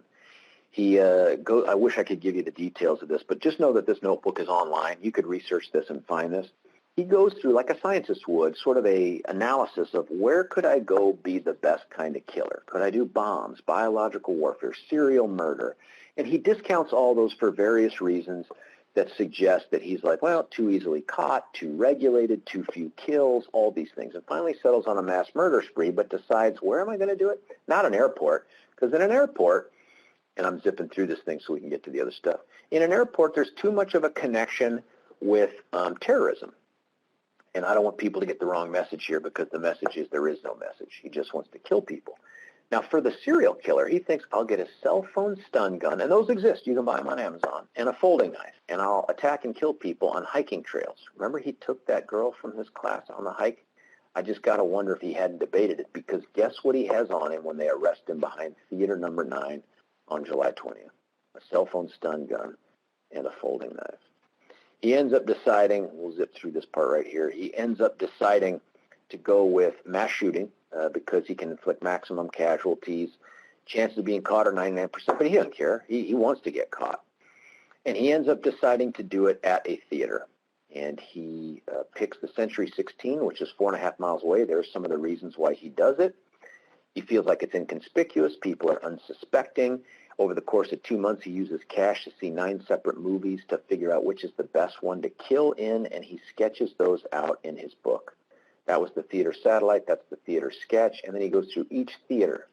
I wish I could give you the details of this, but just know that this notebook is online. You could research this and find this. He goes through, like a scientist would, sort of a analysis of where could I go be the best kind of killer? Could I do bombs, biological warfare, serial murder? And he discounts all those for various reasons that suggest that he's like, well, too easily caught, too regulated, too few kills, all these things, and finally settles on a mass murder spree, but decides, where am I going to do it? Not an airport, because in an airport, and I'm zipping through this thing so we can get to the other stuff, in an airport there's too much of a connection with terrorism. And I don't want people to get the wrong message here, because the message is there is no message. He just wants to kill people. Now, for the serial killer, he thinks, I'll get a cell phone stun gun, and those exist. You can buy them on Amazon, and a folding knife, and I'll attack and kill people on hiking trails. Remember he took that girl from his class on the hike? I just got to wonder if he hadn't debated it, because guess what he has on him when they arrest him behind theater number 9 on July 20th? A cell phone stun gun and a folding knife. He ends up deciding, we'll zip through this part right here, he ends up deciding to go with mass shooting, because he can inflict maximum casualties. Chances of being caught are 99%, but he doesn't care. He wants to get caught. And he ends up deciding to do it at a theater. And he picks the Century 16, which is 4.5 miles away. There's some of the reasons why he does it. He feels like it's inconspicuous. People are unsuspecting. Over the course of 2 months, he uses cash to see 9 separate movies to figure out which is the best one to kill in, and he sketches those out in his book. That was the theater satellite. That's the theater sketch. And then he goes through each theater.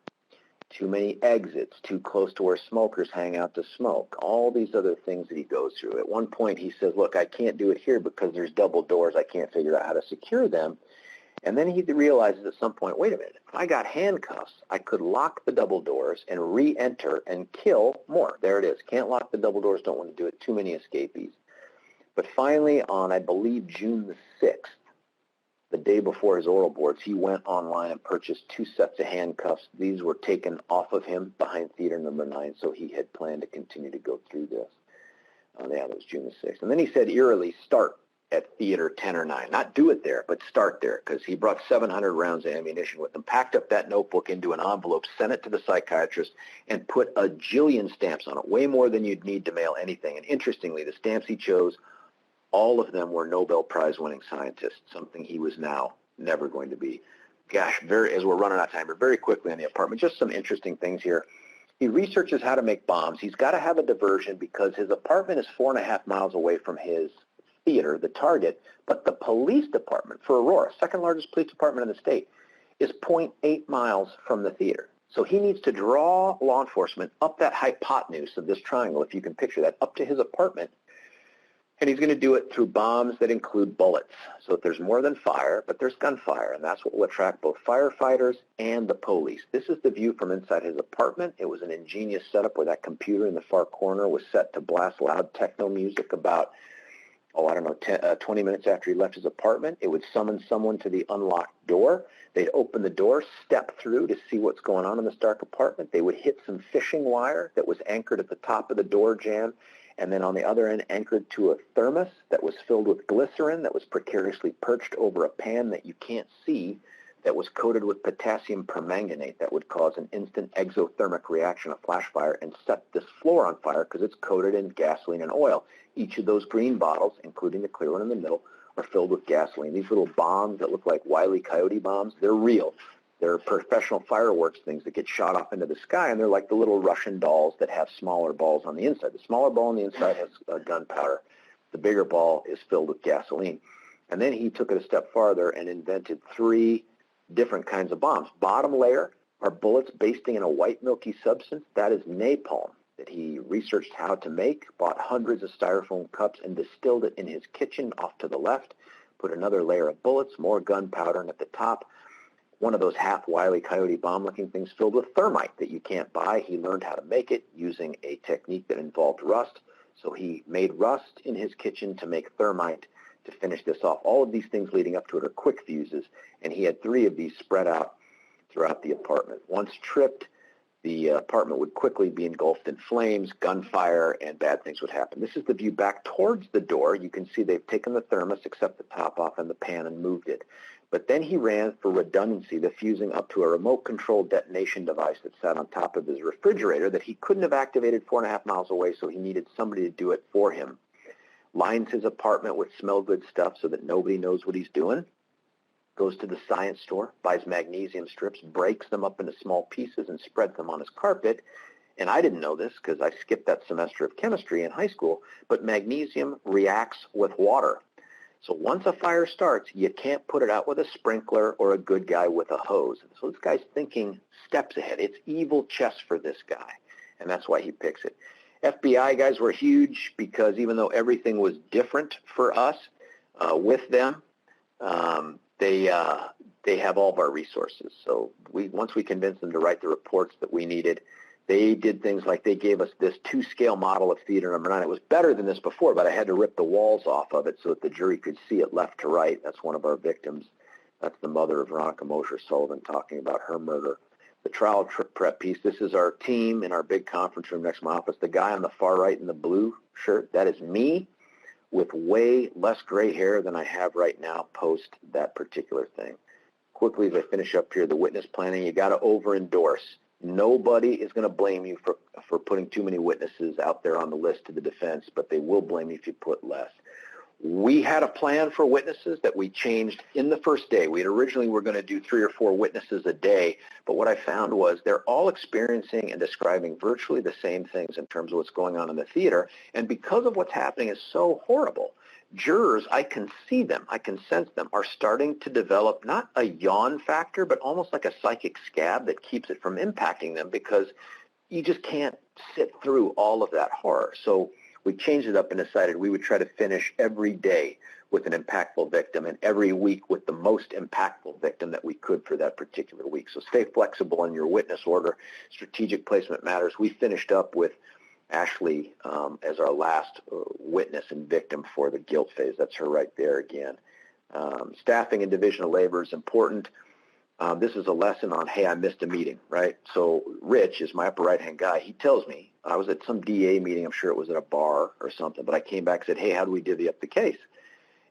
Too many exits, too close to where smokers hang out to smoke, all these other things that he goes through. At one point, he says, look, I can't do it here because there's double doors. I can't figure out how to secure them. And then he realizes at some point, wait a minute, if I got handcuffs, I could lock the double doors and re-enter and kill more. There it is. Can't lock the double doors, don't want to do it. Too many escapees. But finally, on, I believe, June the 6th, the day before his oral boards, he went online and purchased 2 sets of handcuffs. These were taken off of him behind theater number 9, so he had planned to continue to go through this. Yeah, that was June the 6th. And then he said, eerily, start at theater 10 or 9. Not do it there, but start there, because he brought 700 rounds of ammunition with him, packed up that notebook into an envelope, sent it to the psychiatrist, and put a jillion stamps on it, way more than you'd need to mail anything. And interestingly, the stamps he chose, all of them were Nobel Prize-winning scientists, something he was now never going to be. Gosh, as we're running out of time, but very quickly on the apartment, just some interesting things here. He researches how to make bombs. He's got to have a diversion because his apartment is 4.5 miles away from his theater, the target, but the police department for Aurora, second largest police department in the state, is 0.8 miles from the theater. So he needs to draw law enforcement up that hypotenuse of this triangle, if you can picture that, up to his apartment. And he's going to do it through bombs that include bullets. So there's more than fire, but there's gunfire, and that's what will attract both firefighters and the police. This is the view from inside his apartment. It was an ingenious setup where that computer in the far corner was set to blast loud techno music about 20 minutes after he left his apartment. It would summon someone to the unlocked door. They'd open the door, step through to see what's going on in this dark apartment. They would hit some fishing wire that was anchored at the top of the door jamb, and then on the other end anchored to a thermos that was filled with glycerin that was precariously perched over a pan that you can't see, that was coated with potassium permanganate that would cause an instant exothermic reaction, a flash fire, and set this floor on fire because it's coated in gasoline and oil. Each of those green bottles, including the clear one in the middle, are filled with gasoline. These little bombs that look like Wile E. Coyote bombs, they're real. They're professional fireworks things that get shot off into the sky, and they're like the little Russian dolls that have smaller balls on the inside. The smaller ball on the inside has gunpowder. The bigger ball is filled with gasoline. And then he took it a step farther and invented 3 different kinds of bombs. Bottom layer are bullets basting in a white milky substance. That is napalm that he researched how to make, bought hundreds of styrofoam cups and distilled it in his kitchen off to the left, put another layer of bullets, more gunpowder, and at the top, one of those half Wile E. Coyote bomb-looking things filled with thermite that you can't buy. He learned how to make it using a technique that involved rust. So he made rust in his kitchen to make thermite to finish this off. All of these things leading up to it are quick fuses, and he had 3 of these spread out throughout the apartment. Once tripped, the apartment would quickly be engulfed in flames, gunfire, and bad things would happen. This is the view back towards the door. You can see they've taken the thermos, except the top off and the pan, and moved it. But then he ran, for redundancy, the fusing up to a remote-controlled detonation device that sat on top of his refrigerator that he couldn't have activated 4.5 miles away, so he needed somebody to do it for him. Lines his apartment with smell-good stuff so that nobody knows what he's doing. Goes to the science store, buys magnesium strips, breaks them up into small pieces, and spreads them on his carpet. And I didn't know this because I skipped that semester of chemistry in high school, but magnesium reacts with water. So once a fire starts, you can't put it out with a sprinkler or a good guy with a hose. So this guy's thinking steps ahead. It's evil chess for this guy, and that's why he picks it. FBI guys were huge because even though everything was different for us with them, they have all of our resources. So once we convinced them to write the reports that we needed, they did things like they gave us this 2-scale model of theater number 9. It was better than this before, but I had to rip the walls off of it so that the jury could see it left to right. That's one of our victims. That's the mother of Veronica Mosher Sullivan talking about her murder. The trial prep piece, this is our team in our big conference room next to my office. The guy on the far right in the blue shirt, that is me with way less gray hair than I have right now post that particular thing. Quickly, as I finish up here, the witness planning, you got to over-endorse. Nobody is going to blame you for putting too many witnesses out there on the list to the defense, but they will blame you if you put less. We had a plan for witnesses that we changed in the first day. We had originally were going to do 3 or 4 witnesses a day, but what I found was they're all experiencing and describing virtually the same things in terms of what's going on in the theater, and because of what's happening is so horrible, jurors, I can see them, I can sense them, are starting to develop not a yawn factor, but almost like a psychic scab that keeps it from impacting them because you just can't sit through all of that horror. So we changed it up and decided we would try to finish every day with an impactful victim and every week with the most impactful victim that we could for that particular week. So stay flexible in your witness order. Strategic placement matters. We finished up with Ashley as our last witness and victim for the guilt phase. That's her right there again. Staffing and division of labor is important. This is a lesson on, hey, I missed a meeting, right? So Rich is my upper right-hand guy. He tells me, I was at some DA meeting, I'm sure it was at a bar or something, but I came back and said, hey, how do we divvy up the case?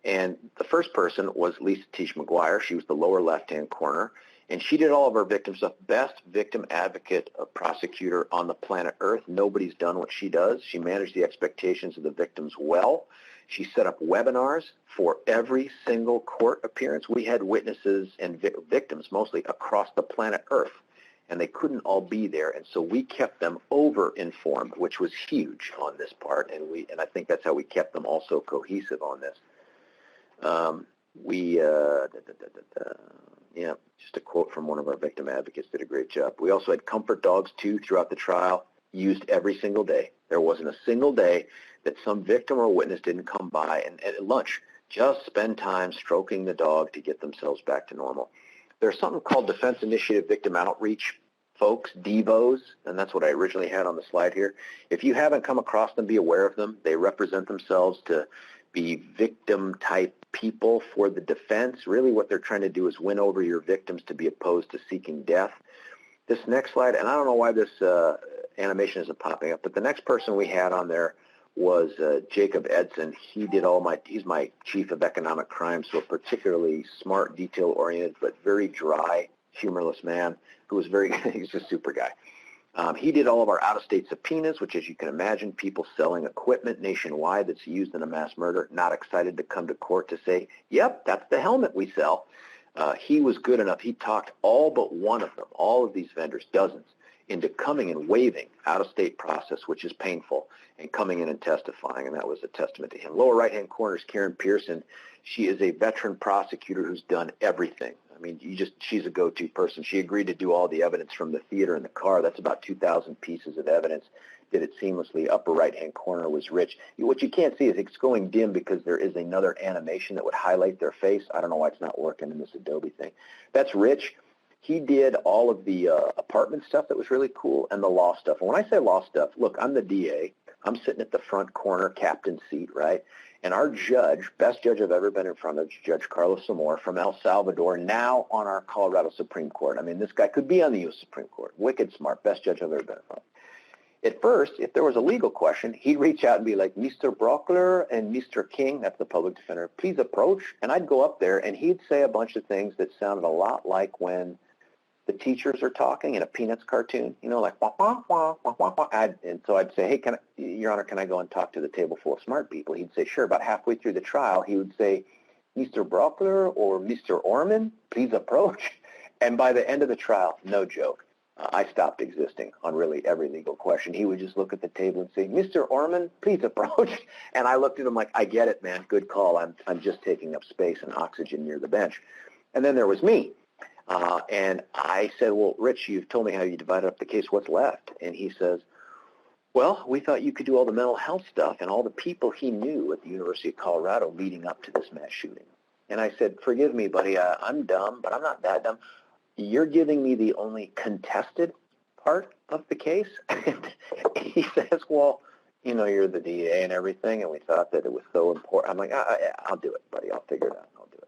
And the first person was Lisa Teach McGuire. She was the lower left-hand corner, and she did all of our victim stuff. Best victim advocate prosecutor on the planet Earth. Nobody's done what she does. She managed the expectations of the victims well. She set up webinars for every single court appearance. We had witnesses and victims mostly across the planet Earth, and they couldn't all be there, and so we kept them over-informed, which was huge on this part, and I think that's how we kept them also cohesive on this. Yeah, just a quote from one of our victim advocates, did a great job. We also had comfort dogs, too, throughout the trial, used every single day. There wasn't a single day that some victim or witness didn't come by and at lunch just spend time stroking the dog to get themselves back to normal. There's something called Defense Initiative Victim Outreach folks, DEVOs, and that's what I originally had on the slide here. If you haven't come across them, be aware of them. They represent themselves to be victim-type people for the defense. Really what they're trying to do is win over your victims to be opposed to seeking death. This next slide, and I don't know why this animation isn't popping up, but the next person we had on there was Jacob Edson. He's my chief of economic crime, so a particularly smart, detail-oriented, but very dry, humorless man who was he's a super guy. He did all of our out-of-state subpoenas, which, as you can imagine, people selling equipment nationwide that's used in a mass murder, not excited to come to court to say, yep, that's the helmet we sell. He was good enough. He talked all but one of them, all of these vendors, dozens, into coming and waiving out-of-state process, which is painful, and coming in and testifying, and that was a testament to him. Lower right-hand corner is Karen Pearson. She is a veteran prosecutor who's done everything. I mean, she's a go-to person. She agreed to do all the evidence from the theater in the car. That's about 2,000 pieces of evidence. Did it seamlessly. Upper right-hand corner was Rich. What you can't see is it's going dim because there is another animation that would highlight their face. I don't know why it's not working in this Adobe thing. That's Rich. He did all of the apartment stuff that was really cool and the law stuff. And when I say law stuff, look, I'm the DA. I'm sitting at the front corner, captain seat, right? And our judge, best judge I've ever been in front of, Judge Carlos Zamora from El Salvador, now on our Colorado Supreme Court. I mean, this guy could be on the U.S. Supreme Court. Wicked smart, best judge I've ever been in front of. At first, if there was a legal question, he'd reach out and be like, Mr. Brauchler and Mr. King, that's the public defender, please approach. And I'd go up there, and he'd say a bunch of things that sounded a lot like when the teachers are talking in a Peanuts cartoon, you know, like, wah, wah, wah, wah, wah, wah. And so I'd say, hey, Your Honor, can I go and talk to the table full of smart people? He'd say, sure. About halfway through the trial, he would say, Mr. Brauchler or Mr. Orman, please approach. And by the end of the trial, no joke, I stopped existing on really every legal question. He would just look at the table and say, Mr. Orman, please approach. And I looked at him like, I get it, man. Good call. I'm just taking up space and oxygen near the bench. And then there was me. And I said, well, Rich, you've told me how you divided up the case. What's left? And he says, well, we thought you could do all the mental health stuff and all the people he knew at the University of Colorado leading up to this mass shooting. And I said, forgive me, buddy, I'm dumb, but I'm not that dumb. You're giving me the only contested part of the case? And he says, well, you know, you're the DA and everything, and we thought that it was so important. I'm like, I'll do it, buddy. I'll figure it out. I'll do it.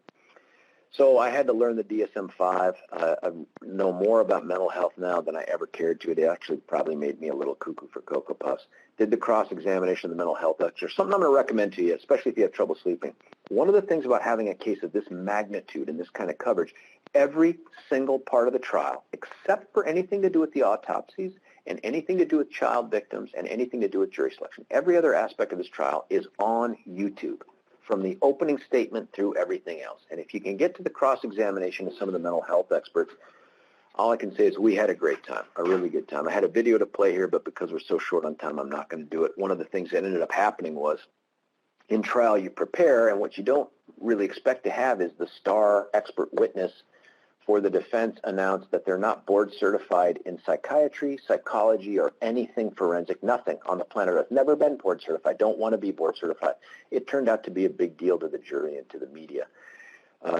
So I had to learn the DSM-5. I know more about mental health now than I ever cared to. It actually probably made me a little cuckoo for Cocoa Puffs. Did the cross-examination of the mental health lecture, something I'm going to recommend to you, especially if you have trouble sleeping. One of the things about having a case of this magnitude and this kind of coverage, every single part of the trial, except for anything to do with the autopsies and anything to do with child victims and anything to do with jury selection, every other aspect of this trial is on YouTube. from the opening statement through everything else. And if you can get to the cross-examination of some of the mental health experts, all I can say is we had a great time, a really good time. I had a video to play here, but because we're so short on time, I'm not going to do it. One of the things that ended up happening was in trial you prepare, and what you don't really expect to have is the star expert witness for the defense announce that they're not board certified in psychiatry, psychology, or anything forensic, nothing on the planet Earth. Never been board certified, don't want to be board certified. It turned out to be a big deal to the jury and to the media.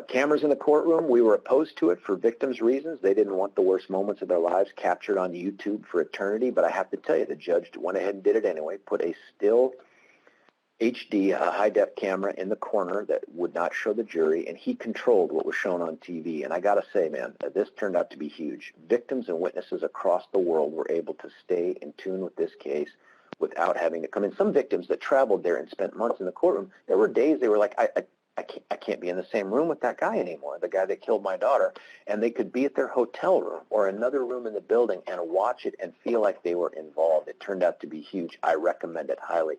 Cameras in the courtroom, we were opposed to it for victims' reasons. They didn't want the worst moments of their lives captured on YouTube for eternity, but I have to tell you, the judge went ahead and did it anyway, put a still HD, a high-def camera in the corner that would not show the jury, and he controlled what was shown on TV. And I got to say, man, this turned out to be huge. Victims and witnesses across the world were able to stay in tune with this case without having to come in. Some victims that traveled there and spent months in the courtroom, there were days they were like, I can't be in the same room with that guy anymore, the guy that killed my daughter. And they could be at their hotel room or another room in the building and watch it and feel like they were involved. It turned out to be huge. I recommend it highly.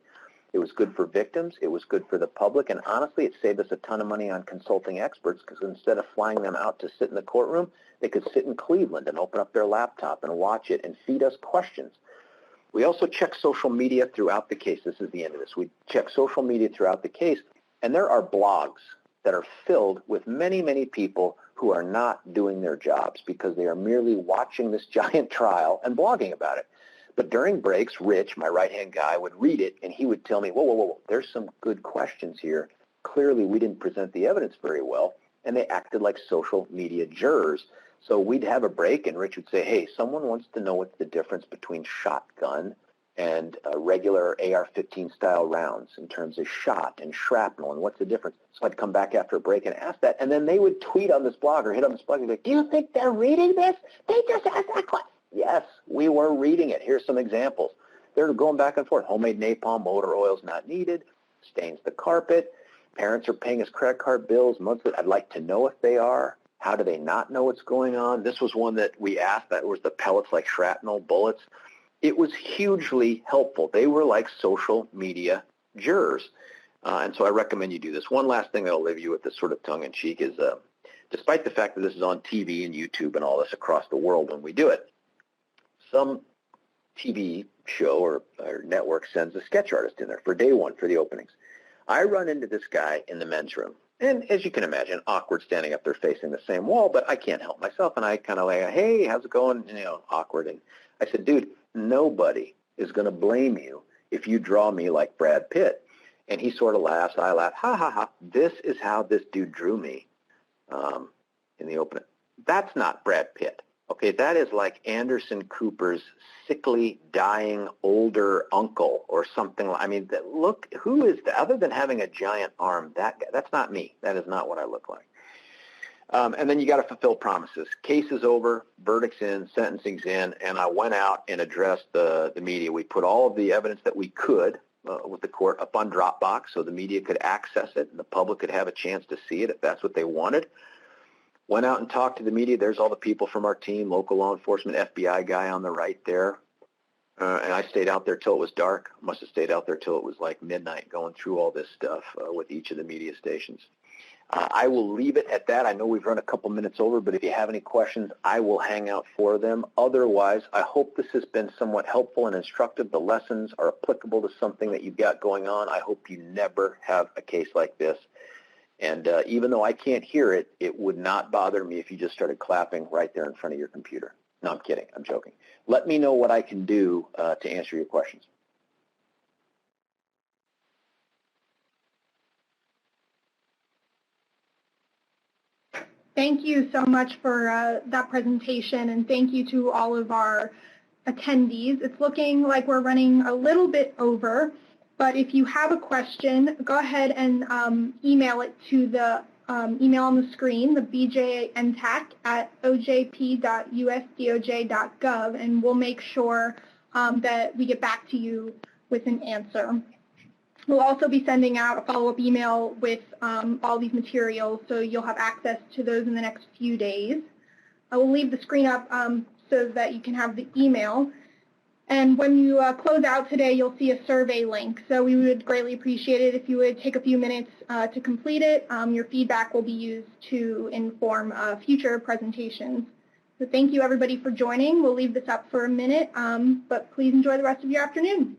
It was good for victims. It was good for the public. And honestly, it saved us a ton of money on consulting experts because instead of flying them out to sit in the courtroom, they could sit in Cleveland and open up their laptop and watch it and feed us questions. We also check social media throughout the case. This is the end of this. We check social media throughout the case. And there are blogs that are filled with many, many people who are not doing their jobs because they are merely watching this giant trial and blogging about it. But during breaks, Rich, my right-hand guy, would read it, and he would tell me, whoa, there's some good questions here. Clearly, we didn't present the evidence very well, and they acted like social media jurors. So we'd have a break, and Rich would say, hey, someone wants to know what's the difference between shotgun and regular AR-15 style rounds in terms of shot and shrapnel, and what's the difference? So I'd come back after a break and ask that, and then they would tweet on this blog or hit on this blog and be like, do you think they're reading this? They just asked that question. Yes, we were reading it. Here's some examples. They're going back and forth. Homemade napalm, motor oil's not needed, stains the carpet, parents are paying his credit card bills monthly. I'd like to know if they are. How do they not know what's going on? This was one that we asked. That was the pellets like shrapnel, bullets. It was hugely helpful. They were like social media jurors. And so I recommend you do this. One last thing that I'll leave you with this sort of tongue-in-cheek is despite the fact that this is on TV and YouTube and all this across the world when we do it, some TV show or network sends a sketch artist in there for day one for the openings. I run into this guy in the men's room. And as you can imagine, awkward standing up there facing the same wall, but I can't help myself. And I kind of like, hey, how's it going? Awkward. And I said, dude, nobody is going to blame you if you draw me like Brad Pitt. And he sort of laughs. I laugh. Ha, ha, ha. This is how this dude drew me in the opening. That's not Brad Pitt. Okay, that is like Anderson Cooper's sickly, dying, older uncle or something. I mean, look, who is that? Other than having a giant arm, that guy, that's not me. That is not what I look like. And then you got to fulfill promises. Case is over, verdict's in, sentencing's in, and I went out and addressed the media. We put all of the evidence that we could with the court up on Dropbox so the media could access it and the public could have a chance to see it if that's what they wanted. Went out and talked to the media. There's all the people from our team, local law enforcement, FBI guy on the right there. And I stayed out there till it was dark. Must have stayed out there till it was like midnight going through all this stuff with each of the media stations. I will leave it at that. I know we've run a couple minutes over, but if you have any questions, I will hang out for them. Otherwise, I hope this has been somewhat helpful and instructive. The lessons are applicable to something that you've got going on. I hope you never have a case like this. And even though I can't hear it, it would not bother me if you just started clapping right there in front of your computer. No, I'm kidding. I'm joking. Let me know what I can do to answer your questions. Thank you so much for that presentation, and thank you to all of our attendees. It's looking like we're running a little bit over, but if you have a question, go ahead and email it to the email on the screen, the bjntac@ojp.usdoj.gov, and we'll make sure that we get back to you with an answer. We'll also be sending out a follow-up email with all these materials, so you'll have access to those in the next few days. I will leave the screen up so that you can have the email. And when you close out today, you'll see a survey link. So we would greatly appreciate it if you would take a few minutes to complete it. Your feedback will be used to inform future presentations. So thank you, everybody, for joining. We'll leave this up for a minute, but please enjoy the rest of your afternoon.